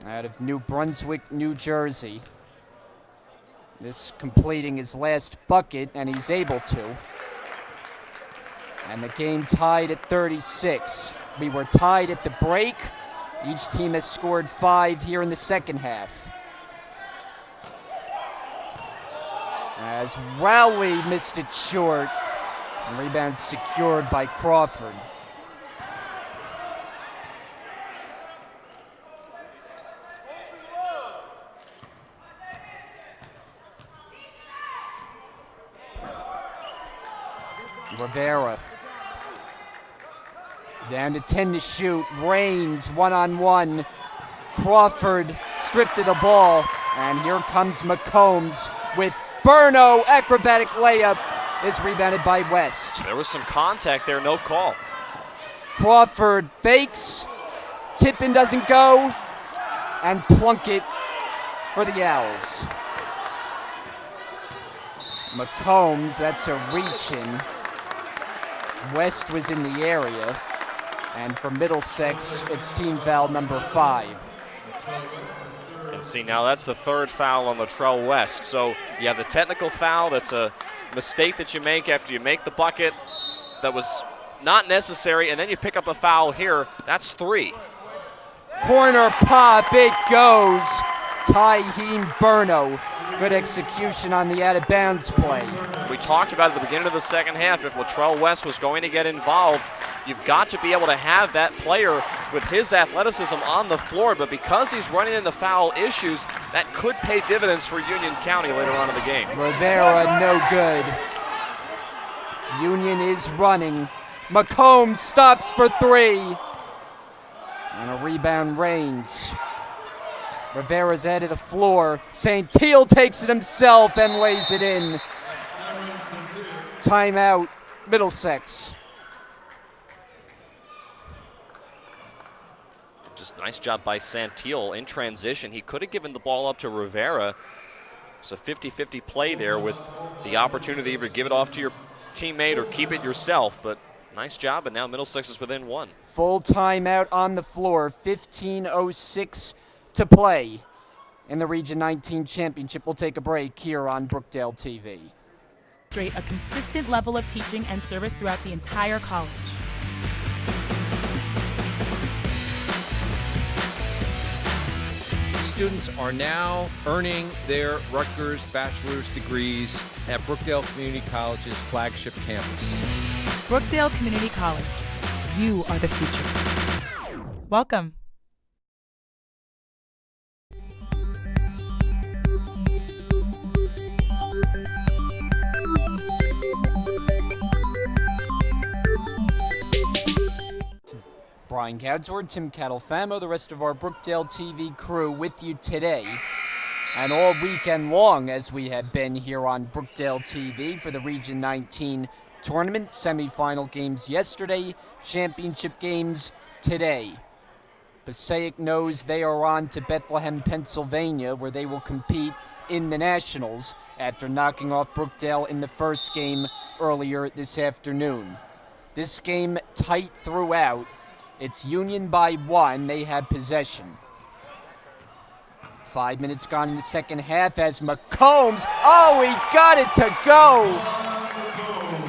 out of New Brunswick, New Jersey. This completing his last bucket, and he's able to. And the game tied at 36. We were tied at the break. Each team has scored 5 here in the second half. As Rowley missed it short. And rebound secured by Crawford. Rivera. Down to 10 to shoot. Raines one-on-one. Crawford stripped of the ball. And here comes McCombs with Burno. Acrobatic layup is rebounded by West. There was some contact there, no call. Crawford fakes. Tippin doesn't go. And Plunkett for the Owls. McCombs, that's a reach-in. West was in the area, and for Middlesex, it's team foul number 5. And see, now that's the 3rd foul on Latrell West. So you have the technical foul. That's a mistake that you make after you make the bucket that was not necessary, and then you pick up a foul here. That's 3. Corner pop, it goes. Tyheem Burno. Good execution on the out-of-bounds play. We talked about at the beginning of the second half, if Latrell West was going to get involved, you've got to be able to have that player with his athleticism on the floor, but because he's running into foul issues, that could pay dividends for Union County later on in the game. Rivera, no good. Union is running. McCombs stops for 3. And a rebound Raines. Rivera's out of the floor. St. Teal takes it himself and lays it in. Timeout, Middlesex. Just nice job by Santil in transition. He could have given the ball up to Rivera. It's a 50-50 play there with the opportunity to either give it off to your teammate or keep it yourself, but nice job, and now Middlesex is within 1. Full timeout on the floor, 15:06 to play in the Region 19 Championship. We'll take a break here on Brookdale TV. A consistent level of teaching and service throughout the entire college. students are now earning their Rutgers bachelor's degrees at Brookdale Community College's flagship campus. Brookdale Community College. You are the future. Welcome. Brian Gadsword, Tim Catalfamo, the rest of our Brookdale TV crew with you today and all weekend long as we have been here on Brookdale TV for the Region 19 tournament. Semifinal games yesterday, championship games today. Passaic knows they are on to Bethlehem, Pennsylvania, where they will compete in the Nationals after knocking off Brookdale in the first game earlier this afternoon. This game tight throughout. It's Union by 1. They have possession. 5 minutes gone in the second half as McCombs, oh, he got it to go!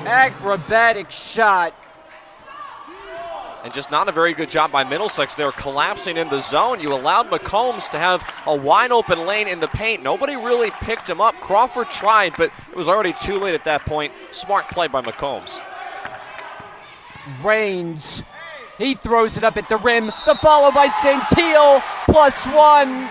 Acrobatic shot. And just not a very good job by Middlesex. They were collapsing in the zone. You allowed McCombs to have a wide open lane in the paint. Nobody really picked him up. Crawford tried, but it was already too late at that point. Smart play by McCombs. Raines. He throws it up at the rim. The follow by Santil, +1.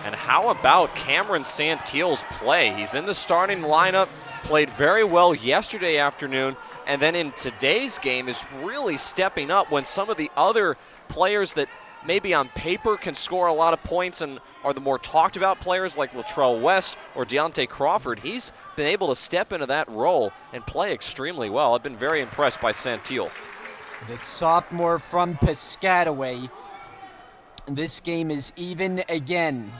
And how about Cameron Santil's play? He's in the starting lineup, played very well yesterday afternoon, and then in today's game is really stepping up when some of the other players that maybe on paper can score a lot of points and are the more talked about players like Latrell West or Deontay Crawford. He's been able to step into that role and play extremely well. I've been very impressed by Santil. The sophomore from Piscataway. This game is even again.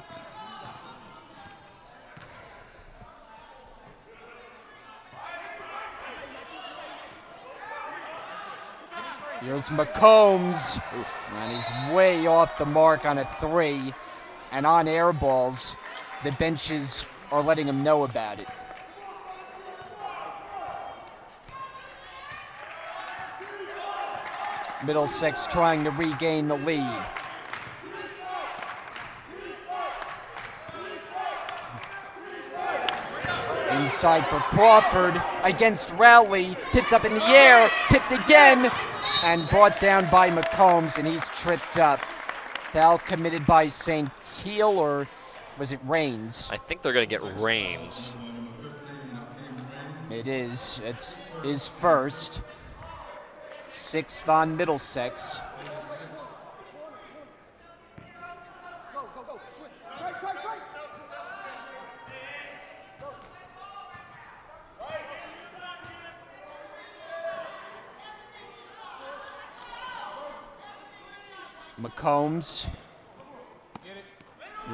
Here's McCombs, and he's way off the mark on a 3. And on air balls, the benches are letting him know about it. Middlesex trying to regain the lead. Inside for Crawford against Rowley, tipped up in the air, tipped again, and brought down by McCombs, and he's tripped up. Foul committed by Santil, or was it Raines? I think they're going to get Raines. It is. It's his first. 6th on Middlesex. McCombs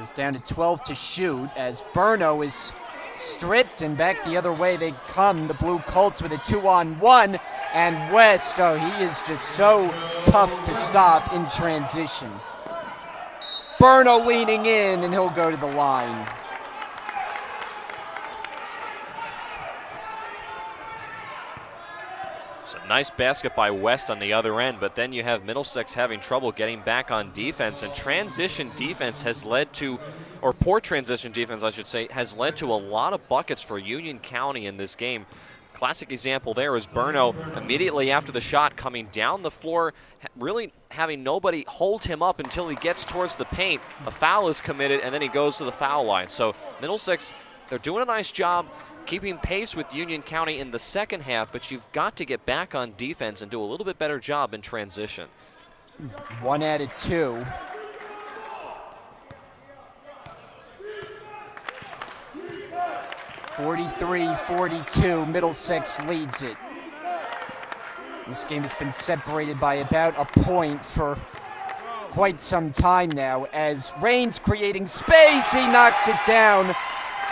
is down to 12 to shoot as Burno is stripped, and back the other way they come. The Blue Colts with a 2-on-1, and West, oh, he is just so tough to stop in transition. Burno leaning in, and he'll go to the line. So nice basket by West on the other end, but then you have Middlesex having trouble getting back on defense, and transition defense has led to, or poor transition defense I should say, has led to a lot of buckets for Union County in this game. Classic example there is Burno immediately after the shot coming down the floor, really having nobody hold him up until he gets towards the paint. A foul is committed, and then he goes to the foul line. So Middlesex, they're doing a nice job keeping pace with Union County in the second half, but you've got to get back on defense and do a little bit better job in transition. 1 out of 2. (43-42), Middlesex leads it. This game has been separated by about a point for quite some time now as Raines creating space, he knocks it down.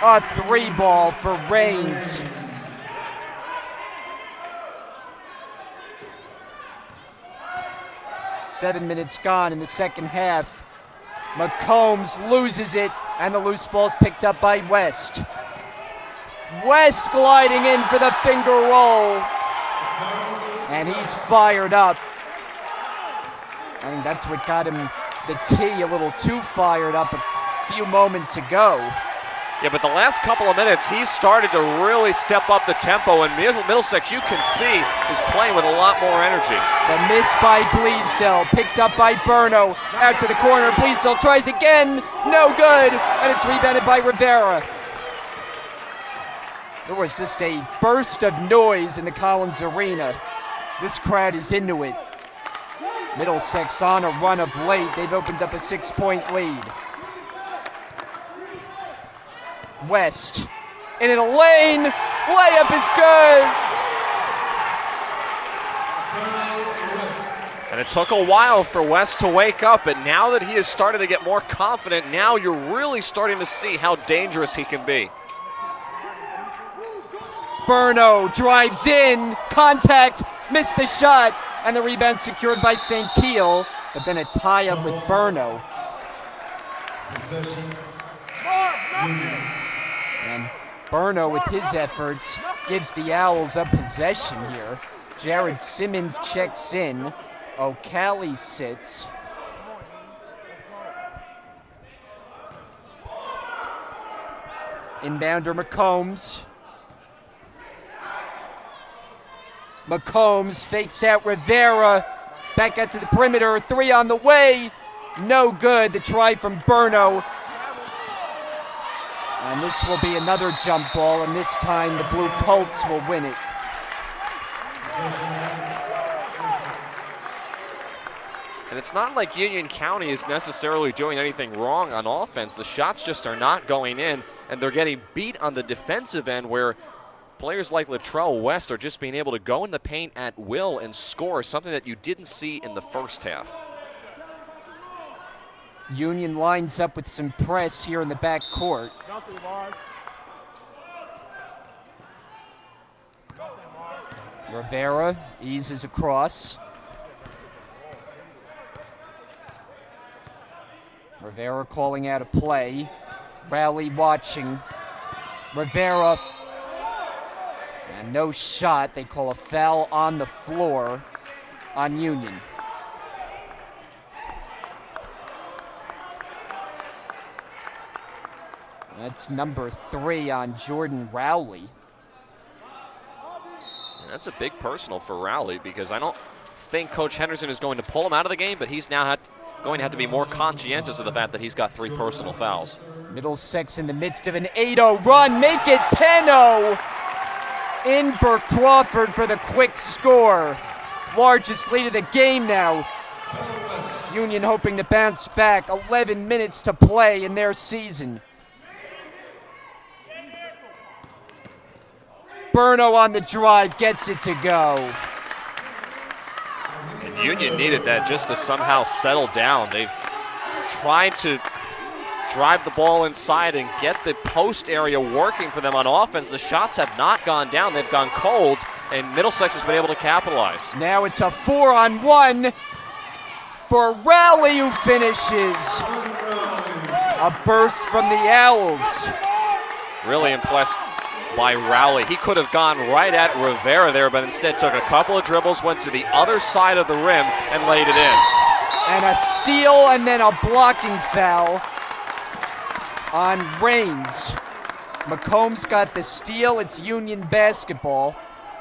A 3-ball for Raines. Seven minutes gone in the second half. McCombs loses it, and the loose ball's picked up by West. West gliding in for the finger roll. And he's fired up. I think that's what got him the tee a little too fired up a few moments ago. Yeah, but the last couple of minutes, he's started to really step up the tempo, and Middlesex, you can see, is playing with a lot more energy. The miss by Bleasdale, picked up by Burno, out to the corner. Bleasdale tries again, no good, and it's rebounded by Rivera. There was just a burst of noise in the Collins Arena. This crowd is into it. Middlesex on a run of late. They've opened up a 6-point lead. West into the lane. Layup is good. And it took a while for West to wake up, but now that he has started to get more confident, now you're really starting to see how dangerous he can be. Burno drives in, contact, missed the shot, and the rebound secured by St. Teal, but then a tie-up with Burno. And Burno, with his efforts, gives the Owls a possession here. Jared Simmons checks in. O'Calley sits. Inbounder McCombs. McCombs fakes out Rivera. Back out to the perimeter. 3 on the way. No good. The try from Burno. And this will be another jump ball, and this time the Blue Colts will win it. And it's not like Union County is necessarily doing anything wrong on offense. The shots just are not going in, and they're getting beat on the defensive end where players like Latrell West are just being able to go in the paint at will and score, something that you didn't see in the first half. Union lines up with some press here in the back court. Rivera eases across. Rivera calling out a play. Rowley watching. Rivera. And no shot. They call a foul on the floor on Union. That's number 3 on Jordan Rowley. And that's a big personal for Rowley because I don't think Coach Henderson is going to pull him out of the game, but he's now going to have to be more conscientious of the fact that he's got 3 personal fouls. Middlesex in the midst of an 8-0 run. Make it 10-0. In for Crawford for the quick score. Largest lead of the game now. Union hoping to bounce back. 11 minutes to play in their season. Burno on the drive, gets it to go. And Union needed that just to somehow settle down. They've tried to drive the ball inside and get the post area working for them on offense. The shots have not gone down. They've gone cold, and Middlesex has been able to capitalize. Now it's a 4-on-1 for Rowley, who finishes. A burst from the Owls. Really impressed by Rowley. He could have gone right at Rivera there, but instead took a couple of dribbles, went to the other side of the rim, and laid it in. And a steal and then a blocking foul on Raines. McCombs got the steal. It's Union basketball,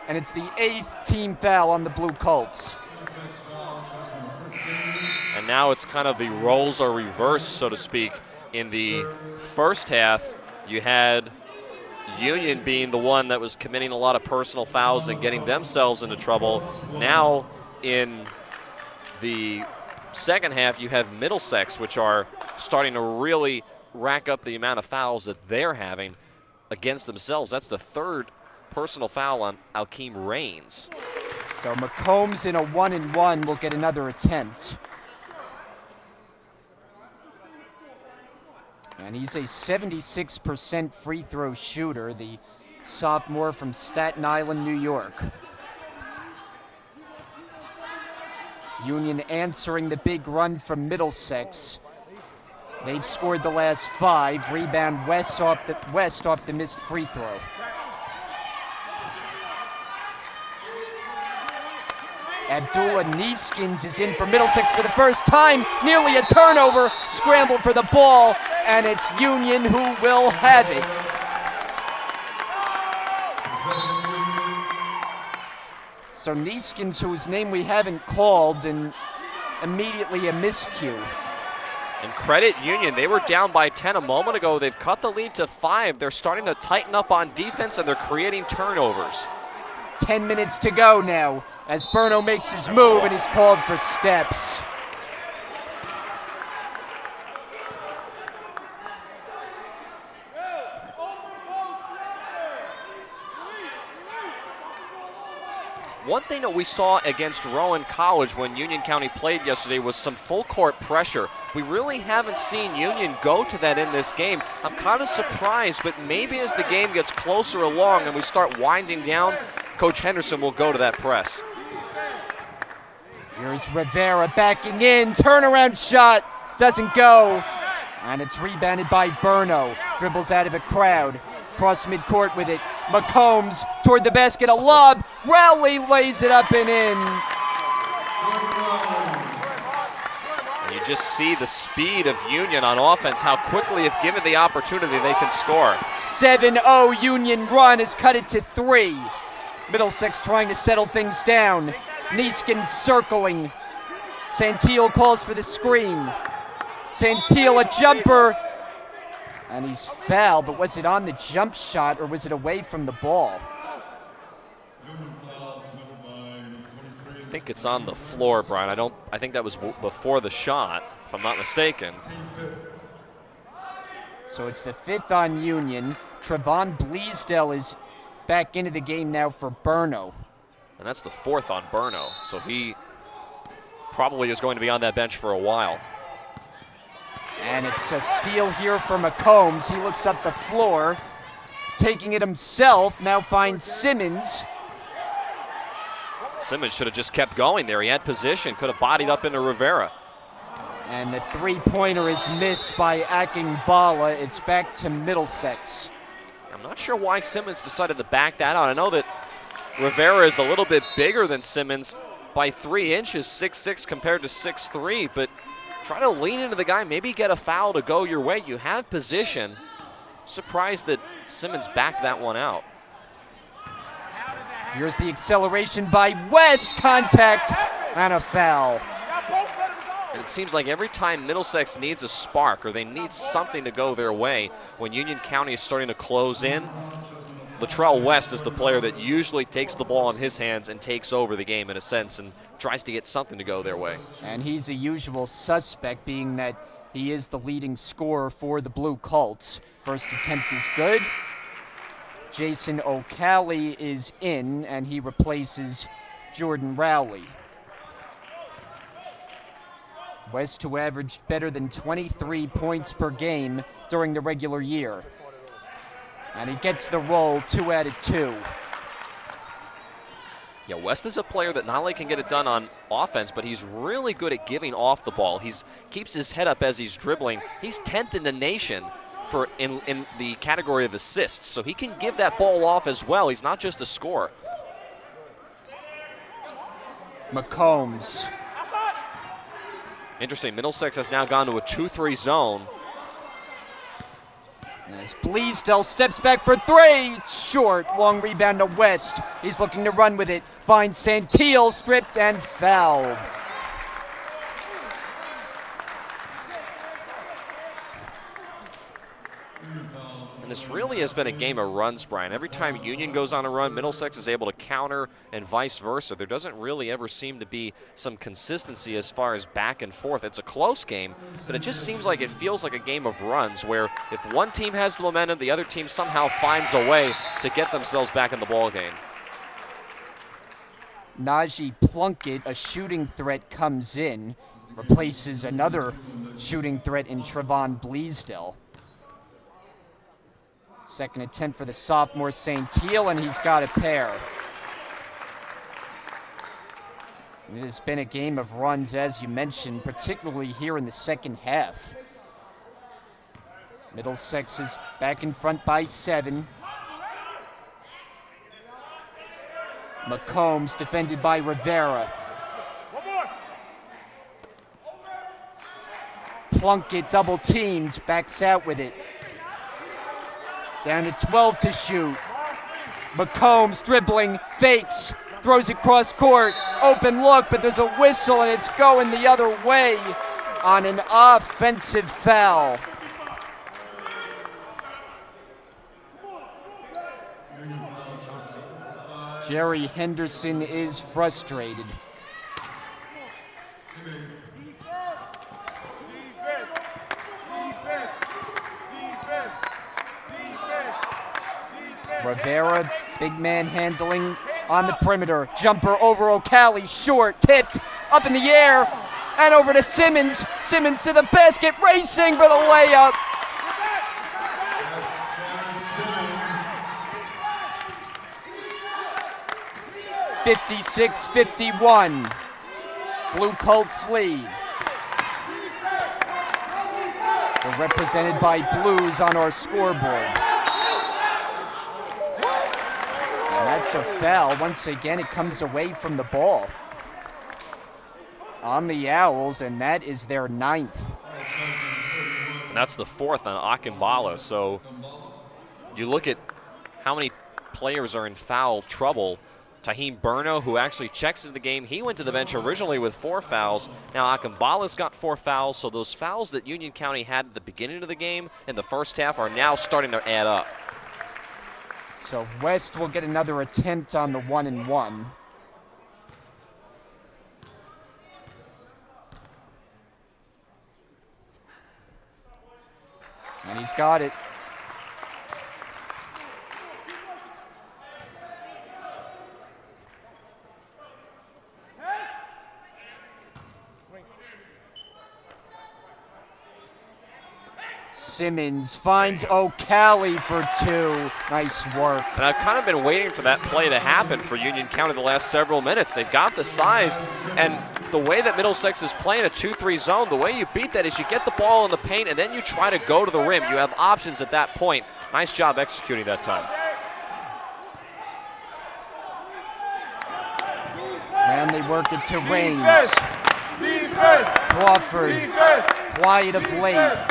and it's the 8th team foul on the Blue Colts. And now it's kind of the roles are reversed, so to speak. In the first half, you had Union being the one that was committing a lot of personal fouls and getting themselves into trouble. Now in the second half, you have Middlesex, which are starting to really rack up the amount of fouls that they're having against themselves. That's the 3rd personal foul on Alkeem Raines. So McCombs in a 1-and-1 will get another attempt. And he's a 76% free throw shooter, the sophomore from Staten Island, New York. Union answering the big run from Middlesex. They've scored the last 5. Rebound West off the missed free throw. Abdullah Neeskins is in for Middlesex for the first time. Nearly a turnover. Scramble for the ball, and it's Union who will have it. So Neeskins, whose name we haven't called, and immediately a miscue. And credit Union, they were down by 10 a moment ago. They've cut the lead to 5. They're starting to tighten up on defense, and they're creating turnovers. 10 minutes to go now as Berno makes his move, and he's called for steps. One thing that we saw against Rowan College when Union County played yesterday was some full court pressure. We really haven't seen Union go to that in this game. I'm kind of surprised, but maybe as the game gets closer along and we start winding down, Coach Henderson will go to that press. Here's Rivera backing in, turnaround shot, doesn't go, and it's rebounded by Berno. Dribbles out of a crowd, cross midcourt with it. McCombs toward the basket, a lob. Rowley lays it up and in. And you just see the speed of Union on offense, how quickly, if given the opportunity, they can score. 7-0 Union run has cut it to 3. Middlesex trying to settle things down. Neeskins circling. Santil calls for the screen. Santil a jumper. And he's fouled, but was it on the jump shot or was it away from the ball? I think it's on the floor, Brian. I think that was before the shot, if I'm not mistaken. So it's the 5th on Union. Trevon Bleasdale is back into the game now for Berno. And that's the 4th on Berno, so he probably is going to be on that bench for a while. And it's a steal here for McCombs. He looks up the floor, taking it himself, now finds Simmons. Simmons should have just kept going there. He had position, could have bodied up into Rivera. And the three-pointer is missed by Akingbala. It's back to Middlesex. I'm not sure why Simmons decided to back that out. I know that Rivera is a little bit bigger than Simmons by 3 inches, 6'6" compared to 6'3", but try to lean into the guy, maybe get a foul to go your way. You have position. Surprised that Simmons backed that one out. Here's the acceleration by West, contact, and a foul. And it seems like every time Middlesex needs a spark or they need something to go their way, when Union County is starting to close in, Latrell West is the player that usually takes the ball in his hands and takes over the game in a sense and tries to get something to go their way. And he's a usual suspect, being that he is the leading scorer for the Blue Colts. First attempt is good. Jason O'Calley is in, and he replaces Jordan Rowley. West, who averaged better than 23 points per game during the regular year. And he gets the roll, 2 out of 2. Yeah, West is a player that not only can get it done on offense, but he's really good at giving off the ball. He keeps his head up as he's dribbling. He's 10th in the nation for in the category of assists, so he can give that ball off as well. He's not just a scorer. McCombs. Interesting, Middlesex has now gone to a 2-3 zone. And as Bleasdale steps back for 3, short, long rebound to West. He's looking to run with it, finds Santil, stripped and fouled. And this really has been a game of runs, Brian. Every time Union goes on a run, Middlesex is able to counter and vice versa. There doesn't really ever seem to be some consistency as far as back and forth. It's a close game, but it just seems like it feels like a game of runs where if one team has the momentum, the other team somehow finds a way to get themselves back in the ball game. Najee Plunkett, a shooting threat, comes in, replaces another shooting threat in Trevon Bleasdale. Second attempt for the sophomore Santil, and he's got a pair. It has been a game of runs, as you mentioned, particularly here in the second half. Middlesex is back in front by 7. McCombs defended by Rivera. Plunkett double teamed, backs out with it. Down to 12 to shoot. McCombs dribbling, fakes, throws it cross court. Open look, but there's a whistle and it's going the other way on an offensive foul. Jerry Henderson is frustrated. Rivera, big man handling on the perimeter. Jumper over O'Calley, short, tipped, up in the air, and over to Simmons. Simmons to the basket, racing for the layup. (56-51). Blue Colts lead. They're represented by blues on our scoreboard. And that's a foul. Once again, it comes away from the ball on the Owls, and that is their 9th. And that's the 4th on Akimbala. So you look at how many players are in foul trouble. Tahim Burno, who actually checks into the game, he went to the bench originally with 4 fouls. Now Akimbala's got 4 fouls, so those fouls that Union County had at the beginning of the game in the first half are now starting to add up. So West will get another attempt on the 1-and-1. And he's got it. Simmons finds O'Calley for 2. Nice work. And I've kind of been waiting for that play to happen for Union County the last several minutes. They've got the size, and the way that Middlesex is playing a 2-3 zone, the way you beat that is you get the ball in the paint and then you try to go to the rim. You have options at that point. Nice job executing that time. And they work it to Raines. Crawford, quiet of late.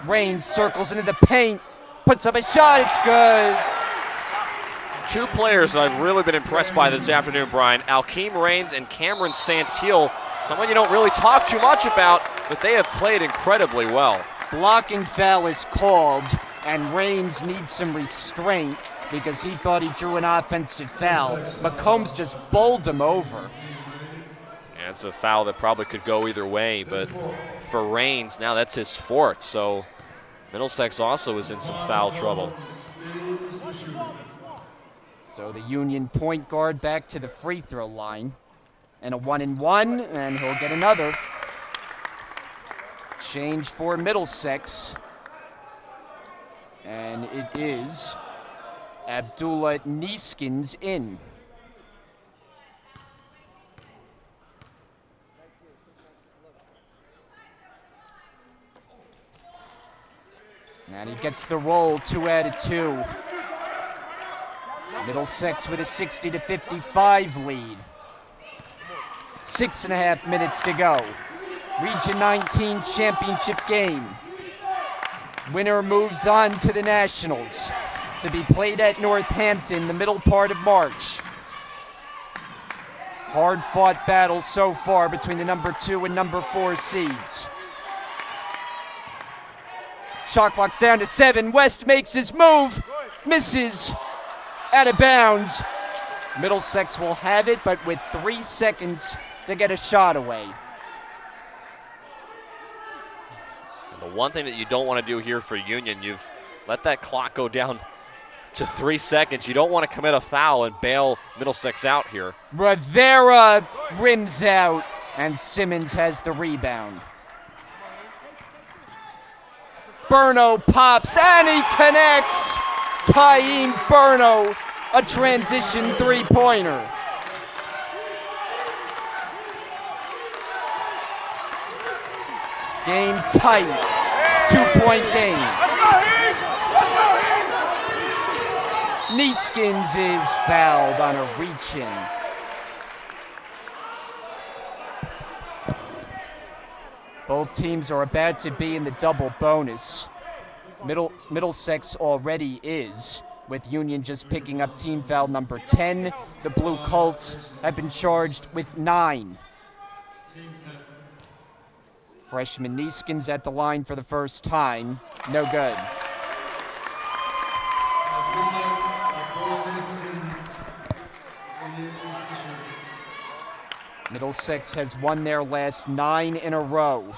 Raines circles into the paint, puts up a shot, it's good. 2 players that I've really been impressed by this afternoon, Brian. Alkeem Raines and Cameron Santil, someone you don't really talk too much about, but they have played incredibly well. Blocking foul is called, and Raines needs some restraint because he thought he drew an offensive foul. McCombs just bowled him over. Yeah, it's a foul that probably could go either way, but for Raines, now that's his 4th, so Middlesex also is in some foul trouble. So the Union point guard back to the free throw line. And a 1-and-1, and he'll get another. Change for Middlesex. And it is Abdullah Neeskins in. And he gets the roll, 2 out of 2. Middlesex with a 60-55 lead. 6.5 minutes to go. Region 19 championship game. Winner moves on to the Nationals to be played at Northampton the middle part of March. Hard-fought battle so far between the number 2 and number 4 seeds. Shot clock's down to 7. West makes his move. Misses. Out of bounds. Middlesex will have it, but with 3 seconds to get a shot away. And the one thing that you don't want to do here for Union, you've let that clock go down to 3 seconds. You don't want to commit a foul and bail Middlesex out here. Rivera rims out, and Simmons has the rebound. Burno pops, and he connects. Tahim Burno, a transition 3-pointer. Game tight, 2-point game. Neeskins is fouled on a reach-in. Both teams are about to be in the double bonus. Middlesex already is, with Union just picking up team foul number 10. The Blue Colts have been charged with 9. Freshman Neeskins at the line for the first time. No good. Middlesex has won their last 9 in a row.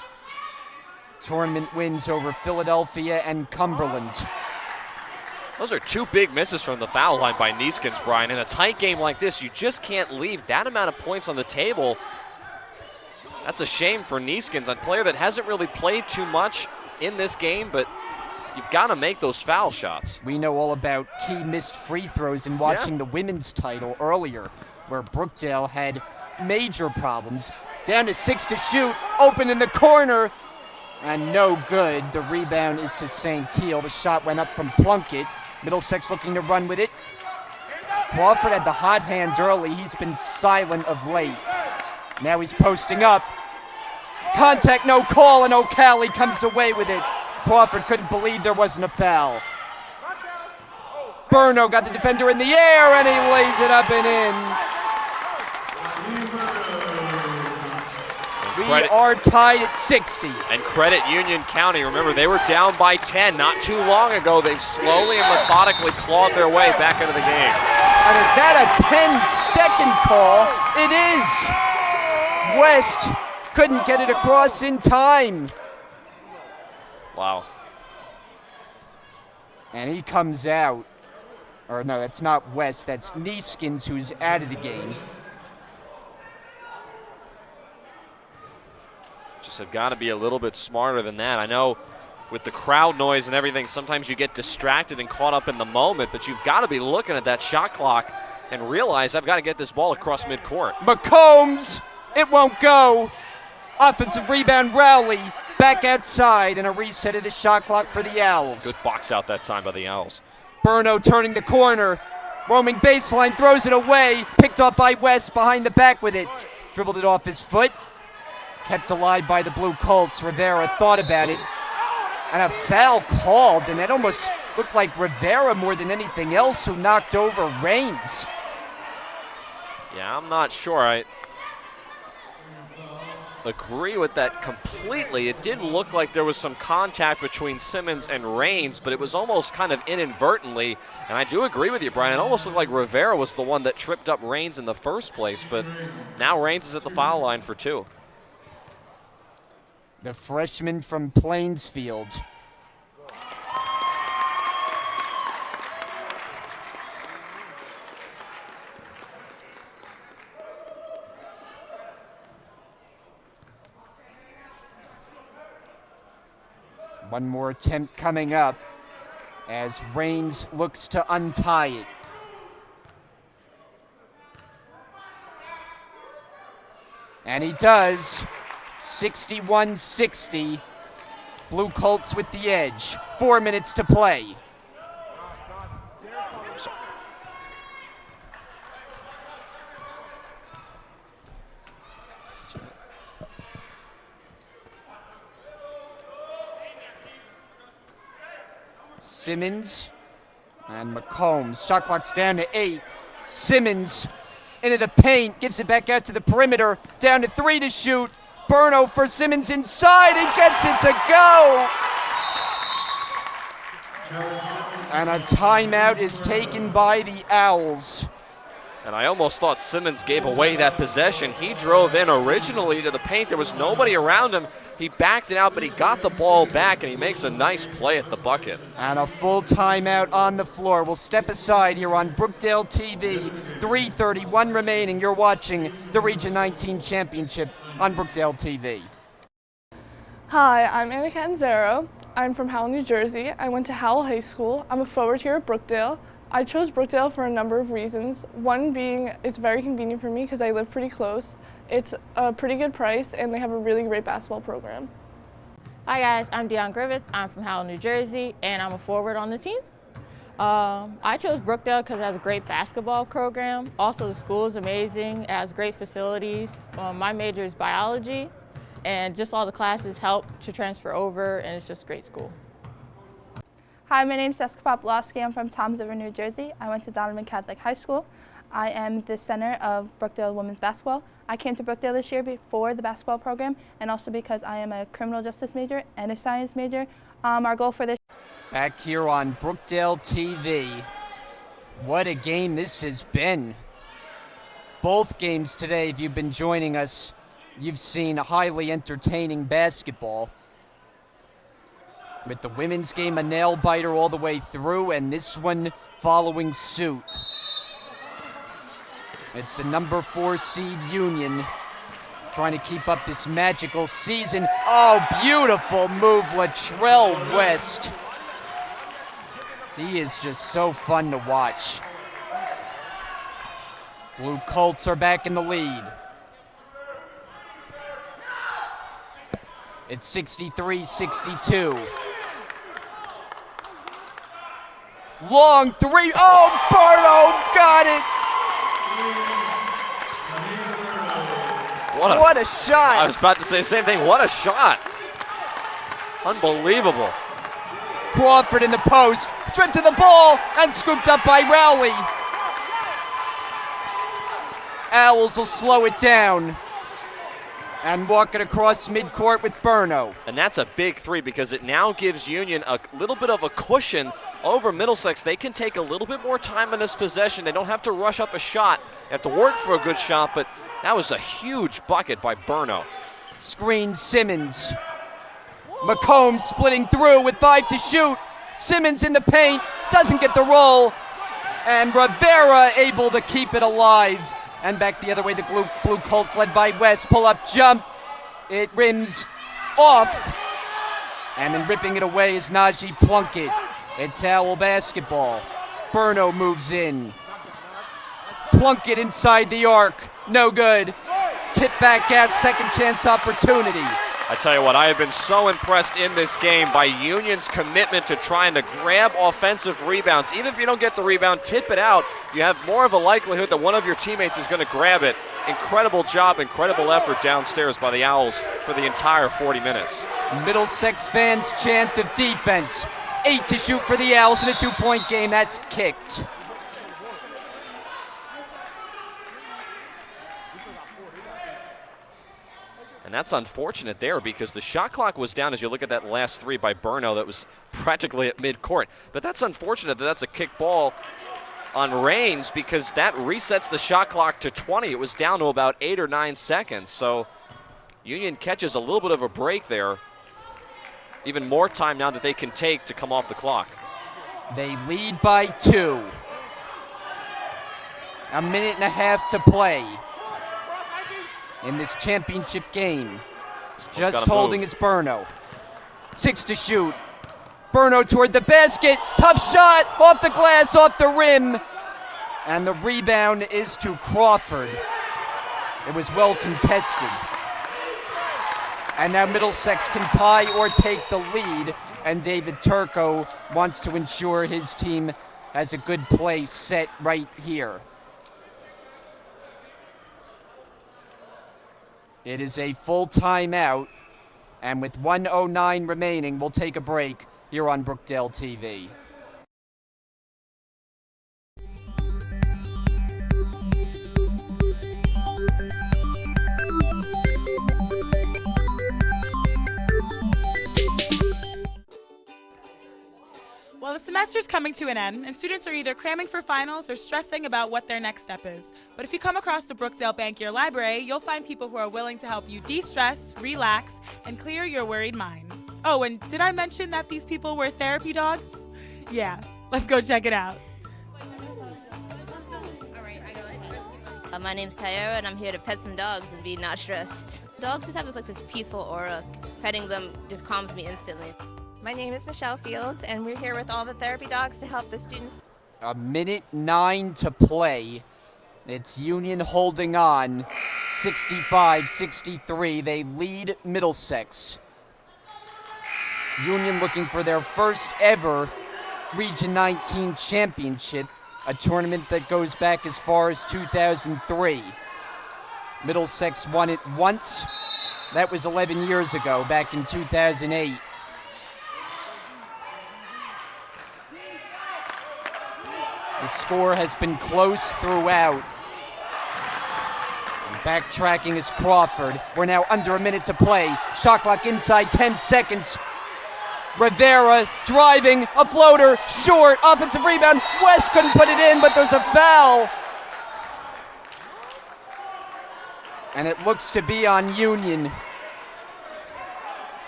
Tournament wins over Philadelphia and Cumberland. Those are 2 big misses from the foul line by Neeskins, Brian. In a tight game like this, you just can't leave that amount of points on the table. That's a shame for Neeskins, a player that hasn't really played too much in this game, but you've got to make those foul shots. We know all about key missed free throws in watching the women's title earlier, where Brookdale had major problems. Down to 6 to shoot, open in the corner, and no good. The rebound is to St. Teal. The shot went up from Plunkett. Middlesex looking to run with it. Crawford had the hot hand early. He's been silent of late. Now he's posting up. Contact, no call, and O'Calley comes away with it. Crawford couldn't believe there wasn't a foul. Burno got the defender in the air, and he lays it up and in. We are tied at 60. And credit Union County. Remember, they were down by 10 not too long ago. They've slowly and methodically clawed their way back into the game. And is that a 10-second call? It is. West couldn't get it across in time. Wow. And he comes out. Or no, that's not West. That's Neeskins, who's out of the game. Just have got to be a little bit smarter than that. I know with the crowd noise and everything, sometimes you get distracted and caught up in the moment, but you've got to be looking at that shot clock and realize I've got to get this ball across midcourt. McCombs, it won't go. Offensive rebound, Rowley back outside, and a reset of the shot clock for the Owls. Good box out that time by the Owls. Burno turning the corner, roaming baseline, throws it away, picked up by West behind the back with it. Dribbled it off his foot. Kept alive by the Blue Colts. Rivera thought about it. And a foul called, and it almost looked like Rivera more than anything else who knocked over Raines. Yeah, I'm not sure. I agree with that completely. It did look like there was some contact between Simmons and Raines, but it was almost kind of inadvertently. And I do agree with you, Brian. It almost looked like Rivera was the one that tripped up Raines in the first place, but now Raines is at the foul line for 2. The freshman from Plainsfield. One more attempt coming up as Raines looks to untie it. And he does. 61-60. Blue Colts with the edge. 4 minutes to play. Simmons and McCombs. Shot clock's down to 8. Simmons into the paint, gives it back out to the perimeter. Down to 3 to shoot. Burno for Simmons inside and gets it to go. And a timeout is taken by the Owls. And I almost thought Simmons gave away that possession. He drove in originally to the paint. There was nobody around him. He backed it out, but he got the ball back, and he makes a nice play at the bucket. And a full timeout on the floor. We'll step aside here on Brookdale TV. 3:31 remaining. You're watching the Region 19 Championship on Brookdale TV. Hi, I'm Anna Catanzaro. I'm from Howell, New Jersey. I went to Howell High School. I'm a forward here at Brookdale. I chose Brookdale for a number of reasons. One being it's very convenient for me because I live pretty close. It's a pretty good price and they have a really great basketball program. Hi guys, I'm Deion Griffith. I'm from Howell, New Jersey, and I'm a forward on the team. I chose Brookdale because it has a great basketball program. Also, the school is amazing. It has great facilities. My major is biology, and just all the classes help to transfer over, and it's just a great school. Hi, my name is Jessica Popolowski. I'm from Toms River, New Jersey. I went to Donovan Catholic High School. I am the center of Brookdale women's basketball. I came to Brookdale this year for the basketball program and also because I am a criminal justice major and a science major. Our goal for this Back here on Brookdale TV. What a game this has been. Both games today, if you've been joining us, you've seen highly entertaining basketball. With the women's game, a nail-biter all the way through, and this one following suit. It's the number 4 seed Union trying to keep up this magical season. Oh, beautiful move, Latrell West. He is just so fun to watch. Blue Colts are back in the lead. It's 63-62. Long three. Oh, Barno got it. What a shot. I was about to say the same thing. What a shot. Unbelievable. Crawford in the post, stripped to the ball, and scooped up by Rowley. Owls will slow it down and walk it across midcourt with Burno. And that's a big three because it now gives Union a little bit of a cushion over Middlesex. They can take a little bit more time in this possession. They don't have to rush up a shot. They have to work for a good shot, but that was a huge bucket by Burno. Screen Simmons. McComb splitting through with 5 to shoot. Simmons in the paint, doesn't get the roll. And Rivera able to keep it alive. And back the other way, the Blue Colts led by West. Pull up jump. It rims off. And then ripping it away is Najee Plunkett. It's Owl basketball. Burno moves in. Plunkett inside the arc. No good. Tip back out, second chance opportunity. I tell you what, I have been so impressed in this game by Union's commitment to trying to grab offensive rebounds. Even if you don't get the rebound, tip it out. You have more of a likelihood that one of your teammates is going to grab it. Incredible job, incredible effort downstairs by the Owls for the entire 40 minutes. Middlesex fans chant of defense. 8 to shoot for the Owls in a 2-point game. That's kicked. And that's unfortunate there because the shot clock was down as you look at that last three by Burno that was practically at midcourt. But that's unfortunate that that's a kick ball on Raines because that resets the shot clock to 20. It was down to about 8 or 9 seconds. So Union catches a little bit of a break there. Even more time now that they can take to come off the clock. They lead by 2. A minute and a half to play in this championship game. Just holding is Burno. 6 to shoot. Burno toward the basket. Tough shot. Off the glass, off the rim. And the rebound is to Crawford. It was well contested. And now Middlesex can tie or take the lead. And David Turco wants to ensure his team has a good play set right here. It is a full timeout, and with 1:09 remaining, we'll take a break here on Brookdale TV. Well, the semester's coming to an end, and students are either cramming for finals or stressing about what their next step is. But if you come across the Brookdale Bankier Library, you'll find people who are willing to help you de-stress, relax, and clear your worried mind. Oh, and did I mention that these people were therapy dogs? Yeah, let's go check it out. My name's Tyara, and I'm here to pet some dogs and be not stressed. Dogs just have this peaceful aura. Petting them just calms me instantly. My name is Michelle Fields, and we're here with all the therapy dogs to help the students. A minute 9 to play. It's Union holding on, 65-63. They lead Middlesex. Union looking for their first ever Region 19 championship, a tournament that goes back as far as 2003. Middlesex won it once That was 11 years ago, back in 2008. The score has been close throughout. And backtracking is Crawford. We're now under a minute to play. Shot clock inside 10 seconds. Rivera driving, a floater, short, offensive rebound. West couldn't put it in, but there's a foul. And it looks to be on Union.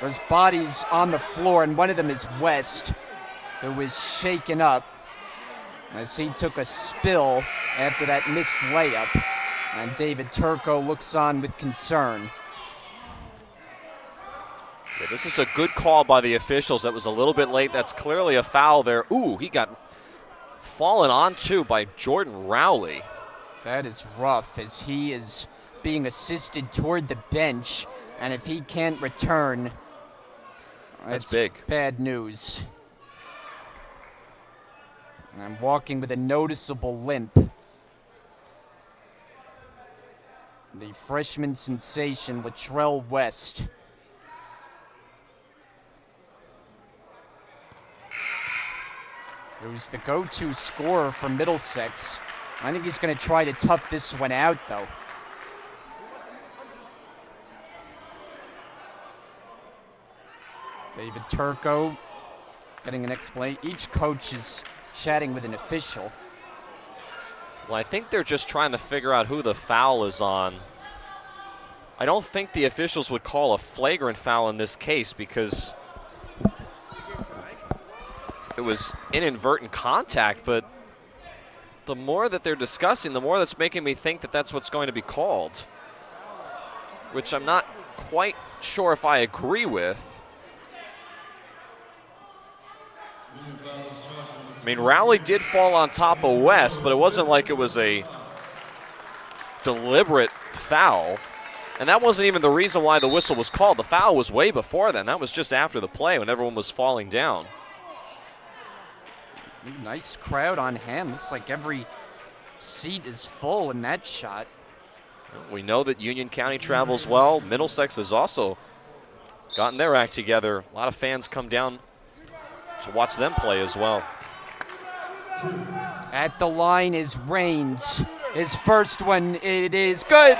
There's bodies on the floor, and one of them is West, who was shaken up as he took a spill after that missed layup. And David Turco looks on with concern. Yeah, this is a good call by the officials. That was a little bit late. That's clearly a foul there. Ooh, he got fallen onto by Jordan Rowley. That is rough, as he is being assisted toward the bench, and if he can't return, that's big. Bad news. And I'm walking with a noticeable limp. The freshman sensation, Latrell West. Who's the go-to scorer for Middlesex. I think he's going to try to tough this one out, though. David Turco getting an explanation. Each coach is chatting with an official. Well, I think they're just trying to figure out who the foul is on. I don't think the officials would call a flagrant foul in this case because it was inadvertent contact, but the more that they're discussing, the more that's making me think that that's what's going to be called, which I'm not quite sure if I agree with. I mean, Rowley did fall on top of West, but it wasn't like it was a deliberate foul. And that wasn't even the reason why the whistle was called. The foul was way before then. That was just after the play when everyone was falling down. Nice crowd on hand. Looks like every seat is full in that shot. We know that Union County travels well. Middlesex has also gotten their act together. A lot of fans come down to watch them play as well. At the line is Raines. His first one, it is good.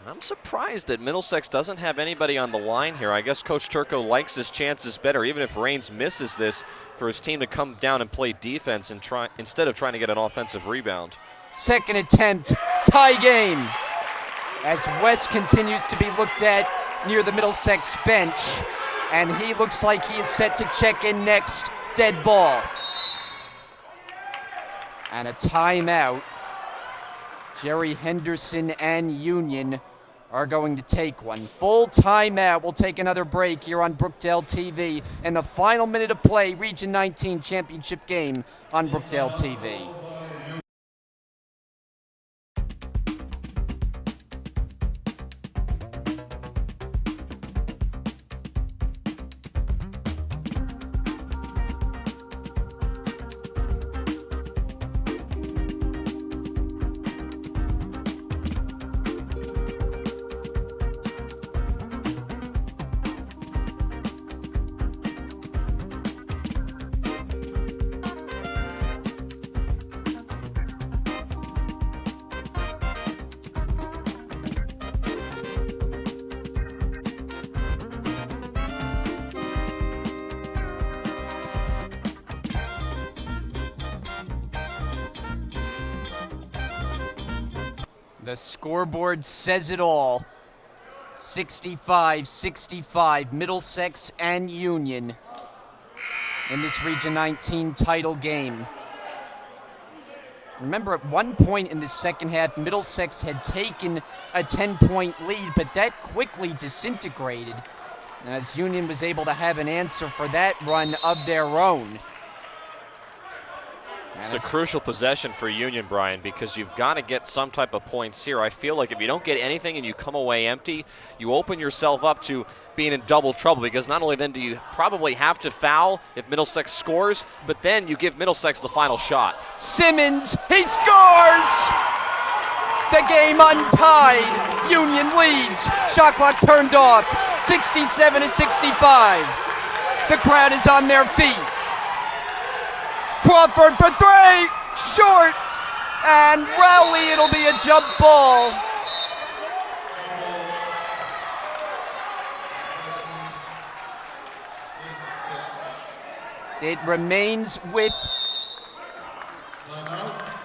I'm surprised that Middlesex doesn't have anybody on the line here. I guess Coach Turco likes his chances better, even if Raines misses this, for his team to come down and play defense and try instead of trying to get an offensive rebound. Second attempt, tie game. As West continues to be looked at near the Middlesex bench, and he looks like he is set to check in next. Dead ball. And a timeout. Jerry Henderson and Union are going to take one. Full timeout. We'll take another break here on Brookdale TV. And the final minute of play, Region 19 championship game on Brookdale TV. The scoreboard says it all. 65-65, Middlesex and Union in this Region 19 title game. Remember, at one point in the second half, Middlesex had taken a 10-point lead, but that quickly disintegrated as Union was able to have an answer for that run of their own. It's a crucial possession for Union, Brian, because you've got to get some type of points here. I feel like if you don't get anything and you come away empty, you open yourself up to being in double trouble, because not only then do you probably have to foul if Middlesex scores, but then you give Middlesex the final shot. Simmons, he scores! The game untied. Union leads. Shot clock turned off. 67-65. The crowd is on their feet. Crawford for three. Short. And Rowley, it'll be a jump ball. It remains with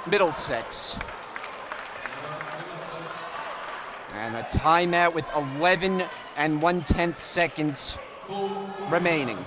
Middlesex. And a timeout with 11 1/10 seconds remaining.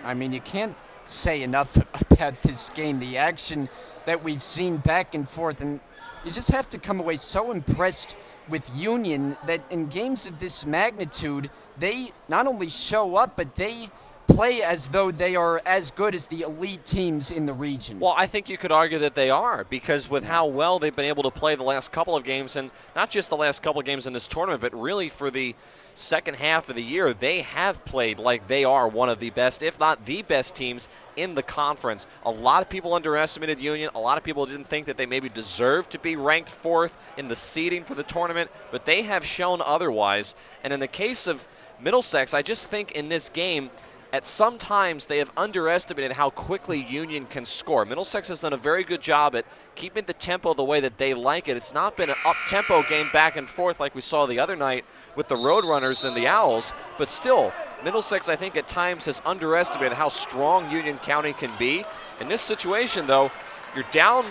I mean, you can't say enough about this game, the action that we've seen back and forth, and you just have to come away so impressed with Union that in games of this magnitude, they not only show up, but they play as though they are as good as the elite teams in the region. Well, I think you could argue that they are, because with how well they've been able to play the last couple of games, and not just the last couple of games in this tournament, but really for the second half of the year, they have played like they are one of the best, if not the best teams in the conference. A lot of people underestimated Union. A lot of people didn't think that they maybe deserved to be ranked fourth in the seeding for the tournament, but they have shown otherwise. And in the case of Middlesex, I just think in this game, at some times they have underestimated how quickly Union can score. Middlesex has done a very good job at keeping the tempo the way that they like it. It's not been an up-tempo game back and forth like we saw the other night with the Roadrunners and the Owls, but still, Middlesex, I think, at times has underestimated how strong Union County can be. In this situation, though, you're down,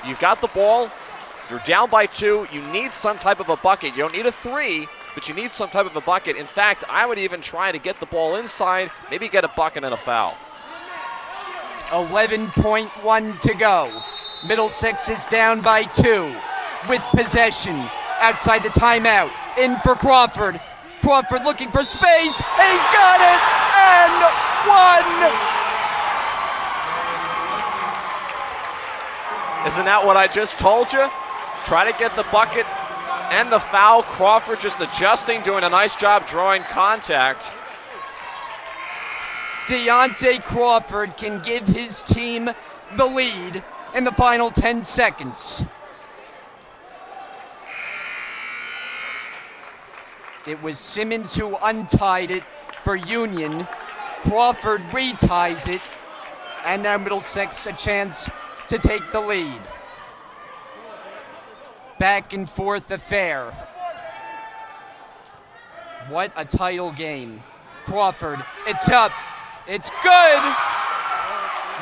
you've got the ball, you're down by 2, you need some type of a bucket. You don't need a 3, but you need some type of a bucket. In fact, I would even try to get the ball inside, maybe get a bucket and a foul. 11.1 to go. Middlesex is down by 2 with possession outside the timeout. In for Crawford. Crawford looking for space. He got it and one. Isn't that what I just told you? Try to get the bucket and the foul. Crawford just adjusting, doing a nice job drawing contact. Deontay Crawford can give his team the lead in the final 10 seconds. It was Simmons who untied it for Union. Crawford reties it, and now Middlesex a chance to take the lead. Back and forth affair. What a title game. Crawford, it's up. It's good.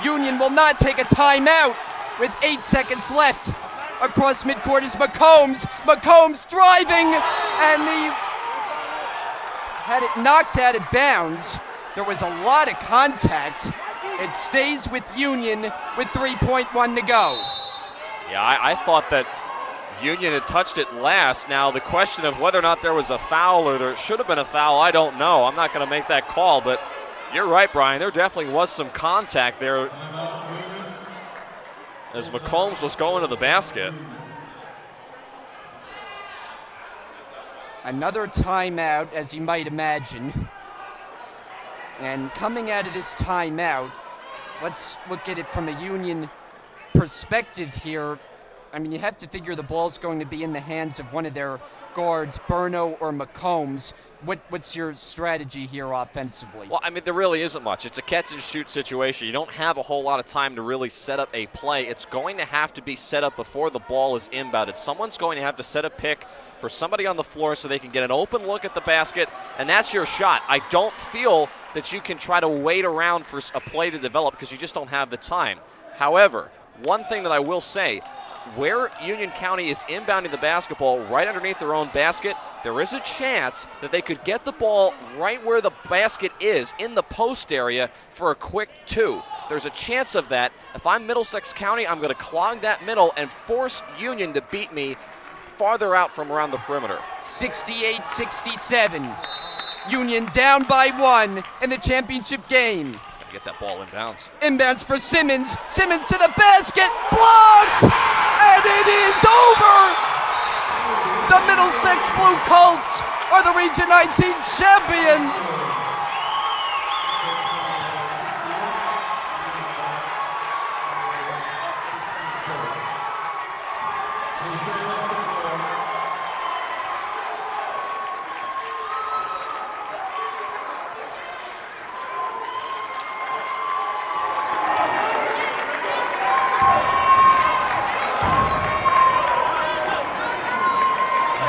Union will not take a timeout with 8 seconds left. Across midcourt is McCombs. McCombs driving, and he had it knocked out of bounds. There was a lot of contact. It stays with Union with 3.1 to go. Yeah, I thought that Union had touched it last. Now, the question of whether or not there was a foul or there should have been a foul, I don't know. I'm not going to make that call, but you're right, Brian. There definitely was some contact there as McCombs was going to the basket. Another timeout, as you might imagine. And coming out of this timeout, let's look at it from a Union perspective here. I mean, you have to figure the ball's going to be in the hands of one of their guards, Burno or McCombs. What's your strategy here offensively? Well, I mean, there really isn't much. It's a catch-and-shoot situation. You don't have a whole lot of time to really set up a play. It's going to have to be set up before the ball is inbounded. Someone's going to have to set a pick for somebody on the floor so they can get an open look at the basket, and that's your shot. I don't feel that you can try to wait around for a play to develop because you just don't have the time. However, one thing that I will say, where Union County is inbounding the basketball right underneath their own basket, there is a chance that they could get the ball right where the basket is in the post area for a quick 2. There's a chance of that. If I'm Middlesex County, I'm going to clog that middle and force Union to beat me farther out from around the perimeter. 68-67. Union down by 1 in the championship game. Gotta get that ball inbounds. Inbounds for Simmons. Simmons to the basket. Blocked! And it is over! The Middlesex Blue Colts are the Region 19 champion.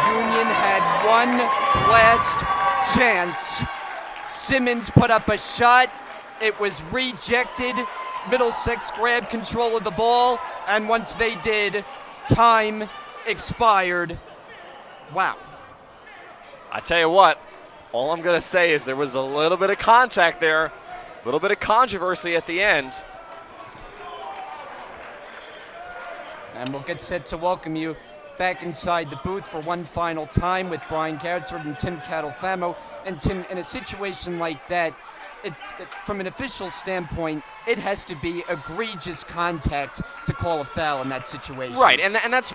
Union had one last chance. Simmons put up a shot. It was rejected. Middlesex grabbed control of the ball, and once they did, time expired. Wow. I tell you what, all I'm going to say is there was a little bit of contact there, a little bit of controversy at the end. And we'll get set to welcome you back inside the booth for one final time with Brian Garretsford and Tim Catalfamo. And Tim, in a situation like that, from an official standpoint, it has to be egregious contact to call a foul in that situation. Right, and let's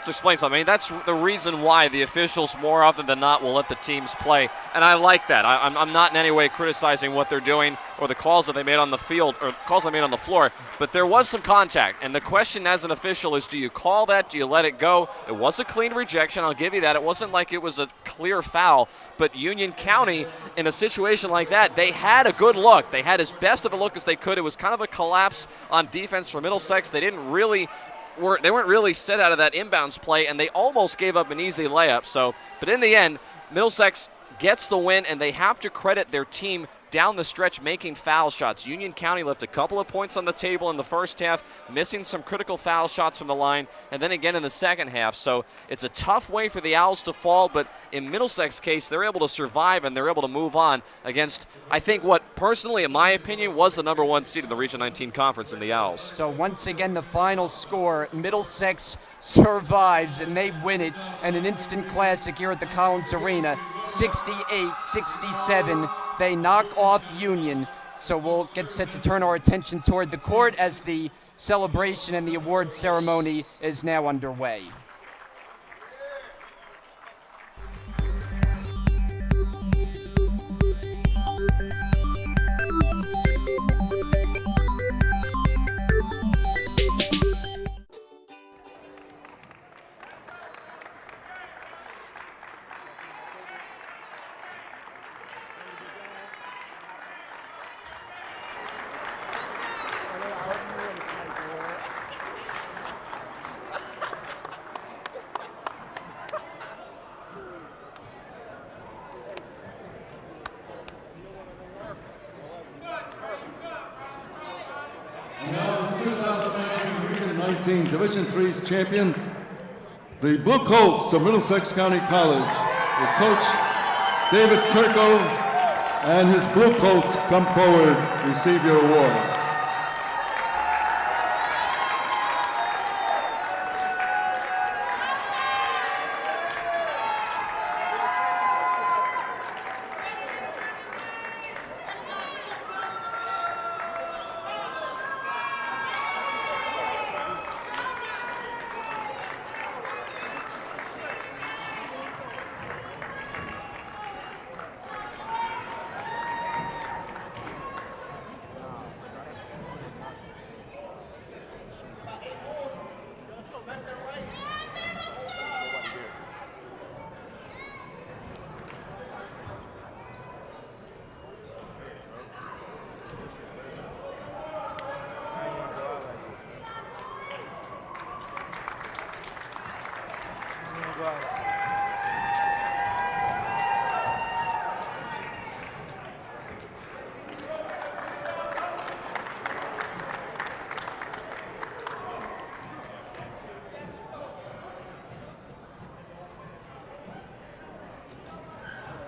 explain something. I mean, that's the reason why the officials more often than not will let the teams play, and I like that. I'm not in any way criticizing what they're doing or the calls that they made on the field or calls they made on the floor, but there was some contact, and the question as an official is, do you call that? Do you let it go? It was a clean rejection, I'll give you that. It wasn't like it was a clear foul, but Union County, in a situation like that, they had a good look. They had as best of a look as they could. It was kind of a collapse on defense for Middlesex. They weren't really set out of that inbounds play, and they almost gave up an easy layup. But in the end, Middlesex gets the win, and they have to credit their team down the stretch making foul shots. Union County left a couple of points on the table in the first half, missing some critical foul shots from the line, and then again in the second half. So it's a tough way for the Owls to fall, but in Middlesex case, they're able to survive and they're able to move on against, I think, what personally, in my opinion, was the number one seed in the Region 19 conference in the Owls. So once again, the final score, Middlesex survives and they win it, and an instant classic here at the Collins Arena, 68-67. They knock off Union. So we'll get set to turn our attention toward the court as the celebration and the award ceremony is now underway. Division III's champion, the Blue Colts of Middlesex County College. With Coach David Turco and his Blue Colts come forward, receive your award.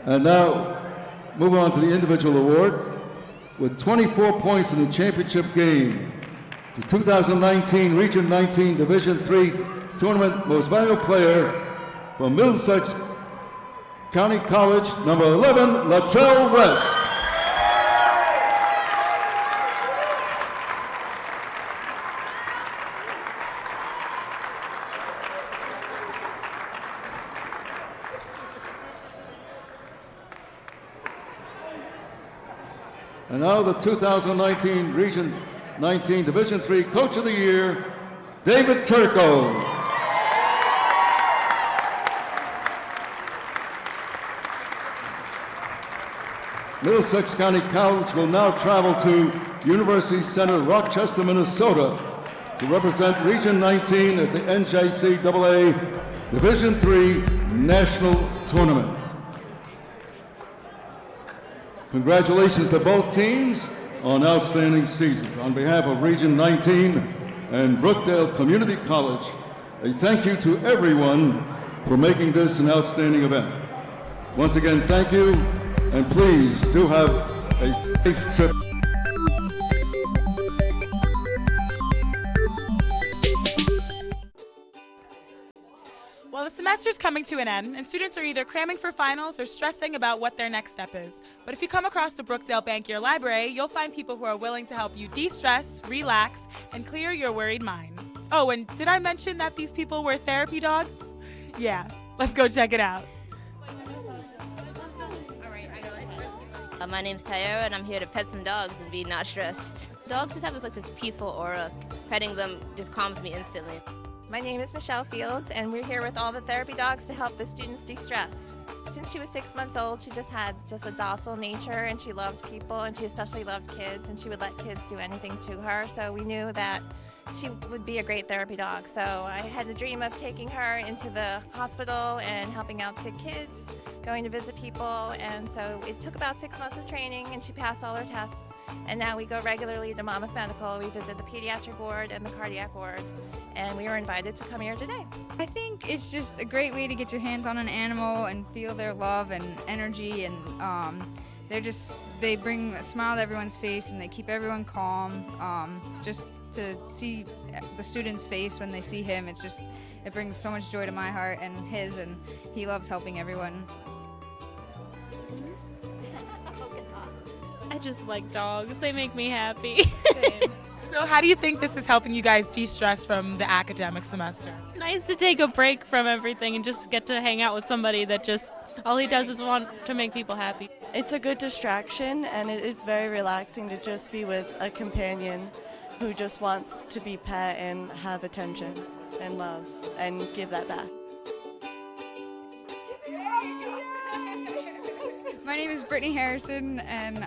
And now, moving on to the individual award. With 24 points in the championship game, the 2019 Region 19 Division III Tournament Most Valuable Player from Middlesex County College, number 11, Latrell West. And now the 2019 Region 19 Division III Coach of the Year, David Turco. Middlesex County College will now travel to University Center, Rochester, Minnesota, to represent Region 19 at the NJCAA Division III National Tournament. Congratulations to both teams on outstanding seasons. On behalf of Region 19 and Brookdale Community College, a thank you to everyone for making this an outstanding event. Once again, thank you, and please do have a safe trip. Well, the semester's coming to an end, and students are either cramming for finals or stressing about what their next step is. But if you come across the Brookdale Bank Year Library, you'll find people who are willing to help you de-stress, relax, and clear your worried mind. Oh, and did I mention that these people were therapy dogs? Yeah, let's go check it out. My name's Tyara, and I'm here to pet some dogs and be not stressed. Dogs just have this peaceful aura. Petting them just calms me instantly. My name is Michelle Fields, and we're here with all the therapy dogs to help the students de-stress. Since she was 6 months old, she just had a docile nature, and she loved people, and she especially loved kids, and she would let kids do anything to her. So we knew that she would be a great therapy dog. So I had a dream of taking her into the hospital and helping out sick kids, going to visit people, and so it took about 6 months of training, and she passed all her tests. And now we go regularly to Monmouth Medical. We visit the pediatric ward and the cardiac ward, and we were invited to come here today. I think it's just a great way to get your hands on an animal and feel their love and energy, and they bring a smile to everyone's face and they keep everyone calm. Just to see the student's face when they see him, it brings so much joy to my heart and his, and he loves helping everyone. I just like dogs. They make me happy. So how do you think this is helping you guys de-stress from the academic semester? Nice to take a break from everything and just get to hang out with somebody that just, all he does is want to make people happy. It's a good distraction, and it is very relaxing to just be with a companion who just wants to be pet and have attention and love and give that back. My name is Brittany Harrison, and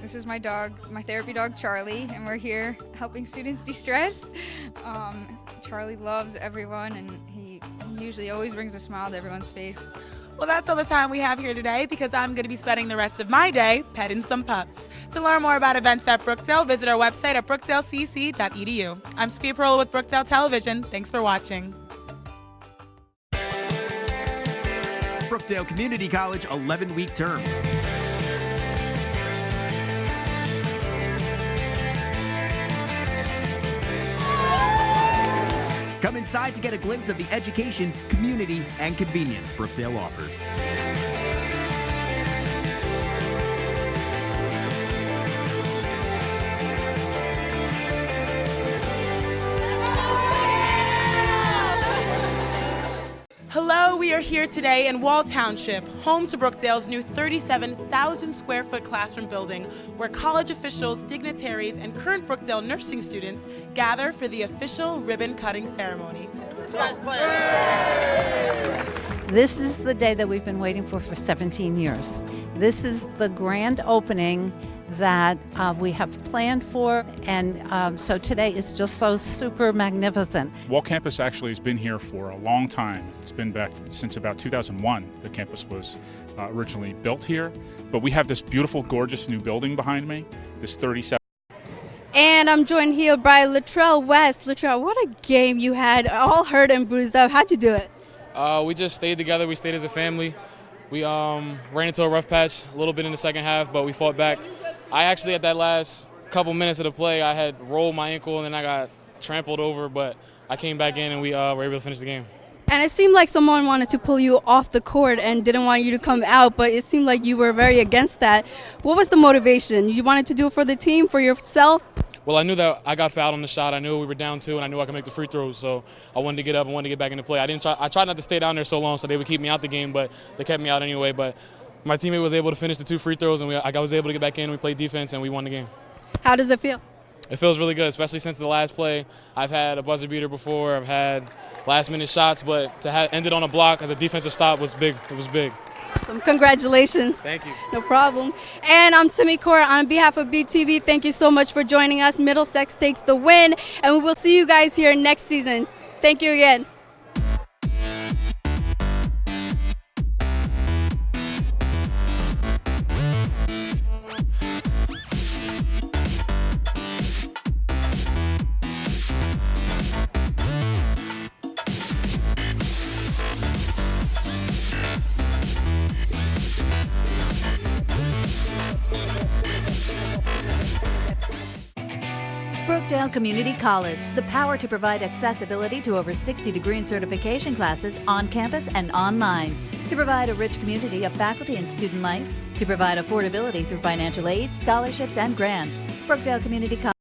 this is my dog, my therapy dog Charlie, and we're here helping students de-stress. Charlie loves everyone, and he usually always brings a smile to everyone's face. Well, that's all the time we have here today, because I'm going to be spending the rest of my day petting some pups. To learn more about events at Brookdale, visit our website at brookdalecc.edu. I'm Sophia Perola with Brookdale Television. Thanks for watching. Brookdale Community College 11-week term. Come inside to get a glimpse of the education, community, and convenience Brookdale offers. Hello, we are here today in Wall Township, home to Brookdale's new 37,000 square foot classroom building, where college officials, dignitaries, and current Brookdale nursing students gather for the official ribbon cutting ceremony. This is the day that we've been waiting for 17 years. This is the grand opening that we have planned for, and so today is just so super magnificent. Wall Campus actually has been here for a long time. It's been back since about 2001. The campus was originally built here, but we have this beautiful, gorgeous new building behind me, this 37. And I'm joined here by Latrell West. Latrell, what a game you had, all hurt and bruised up. How'd you do it? We just stayed together. We stayed as a family. We ran into a rough patch a little bit in the second half, but we fought back. I actually, at that last couple minutes of the play, I had rolled my ankle and then I got trampled over, but I came back in and we were able to finish the game. And it seemed like someone wanted to pull you off the court and didn't want you to come out, but it seemed like you were very against that. What was the motivation? You wanted to do it for the team, for yourself? Well, I knew that I got fouled on the shot. I knew we were down 2, and I knew I could make the free throws, so I wanted to get up and wanted to get back into play. I tried not to stay down there so long so they would keep me out the game, but they kept me out anyway. But my teammate was able to finish the 2 free throws, and I was able to get back in. We played defense, and we won the game. How does it feel? It feels really good, especially since the last play. I've had a buzzer beater before. I've had last-minute shots, but to have ended on a block as a defensive stop was big. It was big. Awesome. Congratulations. Thank you. No problem. And I'm Simi Kaur on behalf of BTV. Thank you so much for joining us. Middlesex takes the win, and we will see you guys here next season. Thank you again. Brookdale Community College, the power to provide accessibility to over 60 degree and certification classes on campus and online, to provide a rich community of faculty and student life, to provide affordability through financial aid, scholarships, and grants. Brookdale Community College.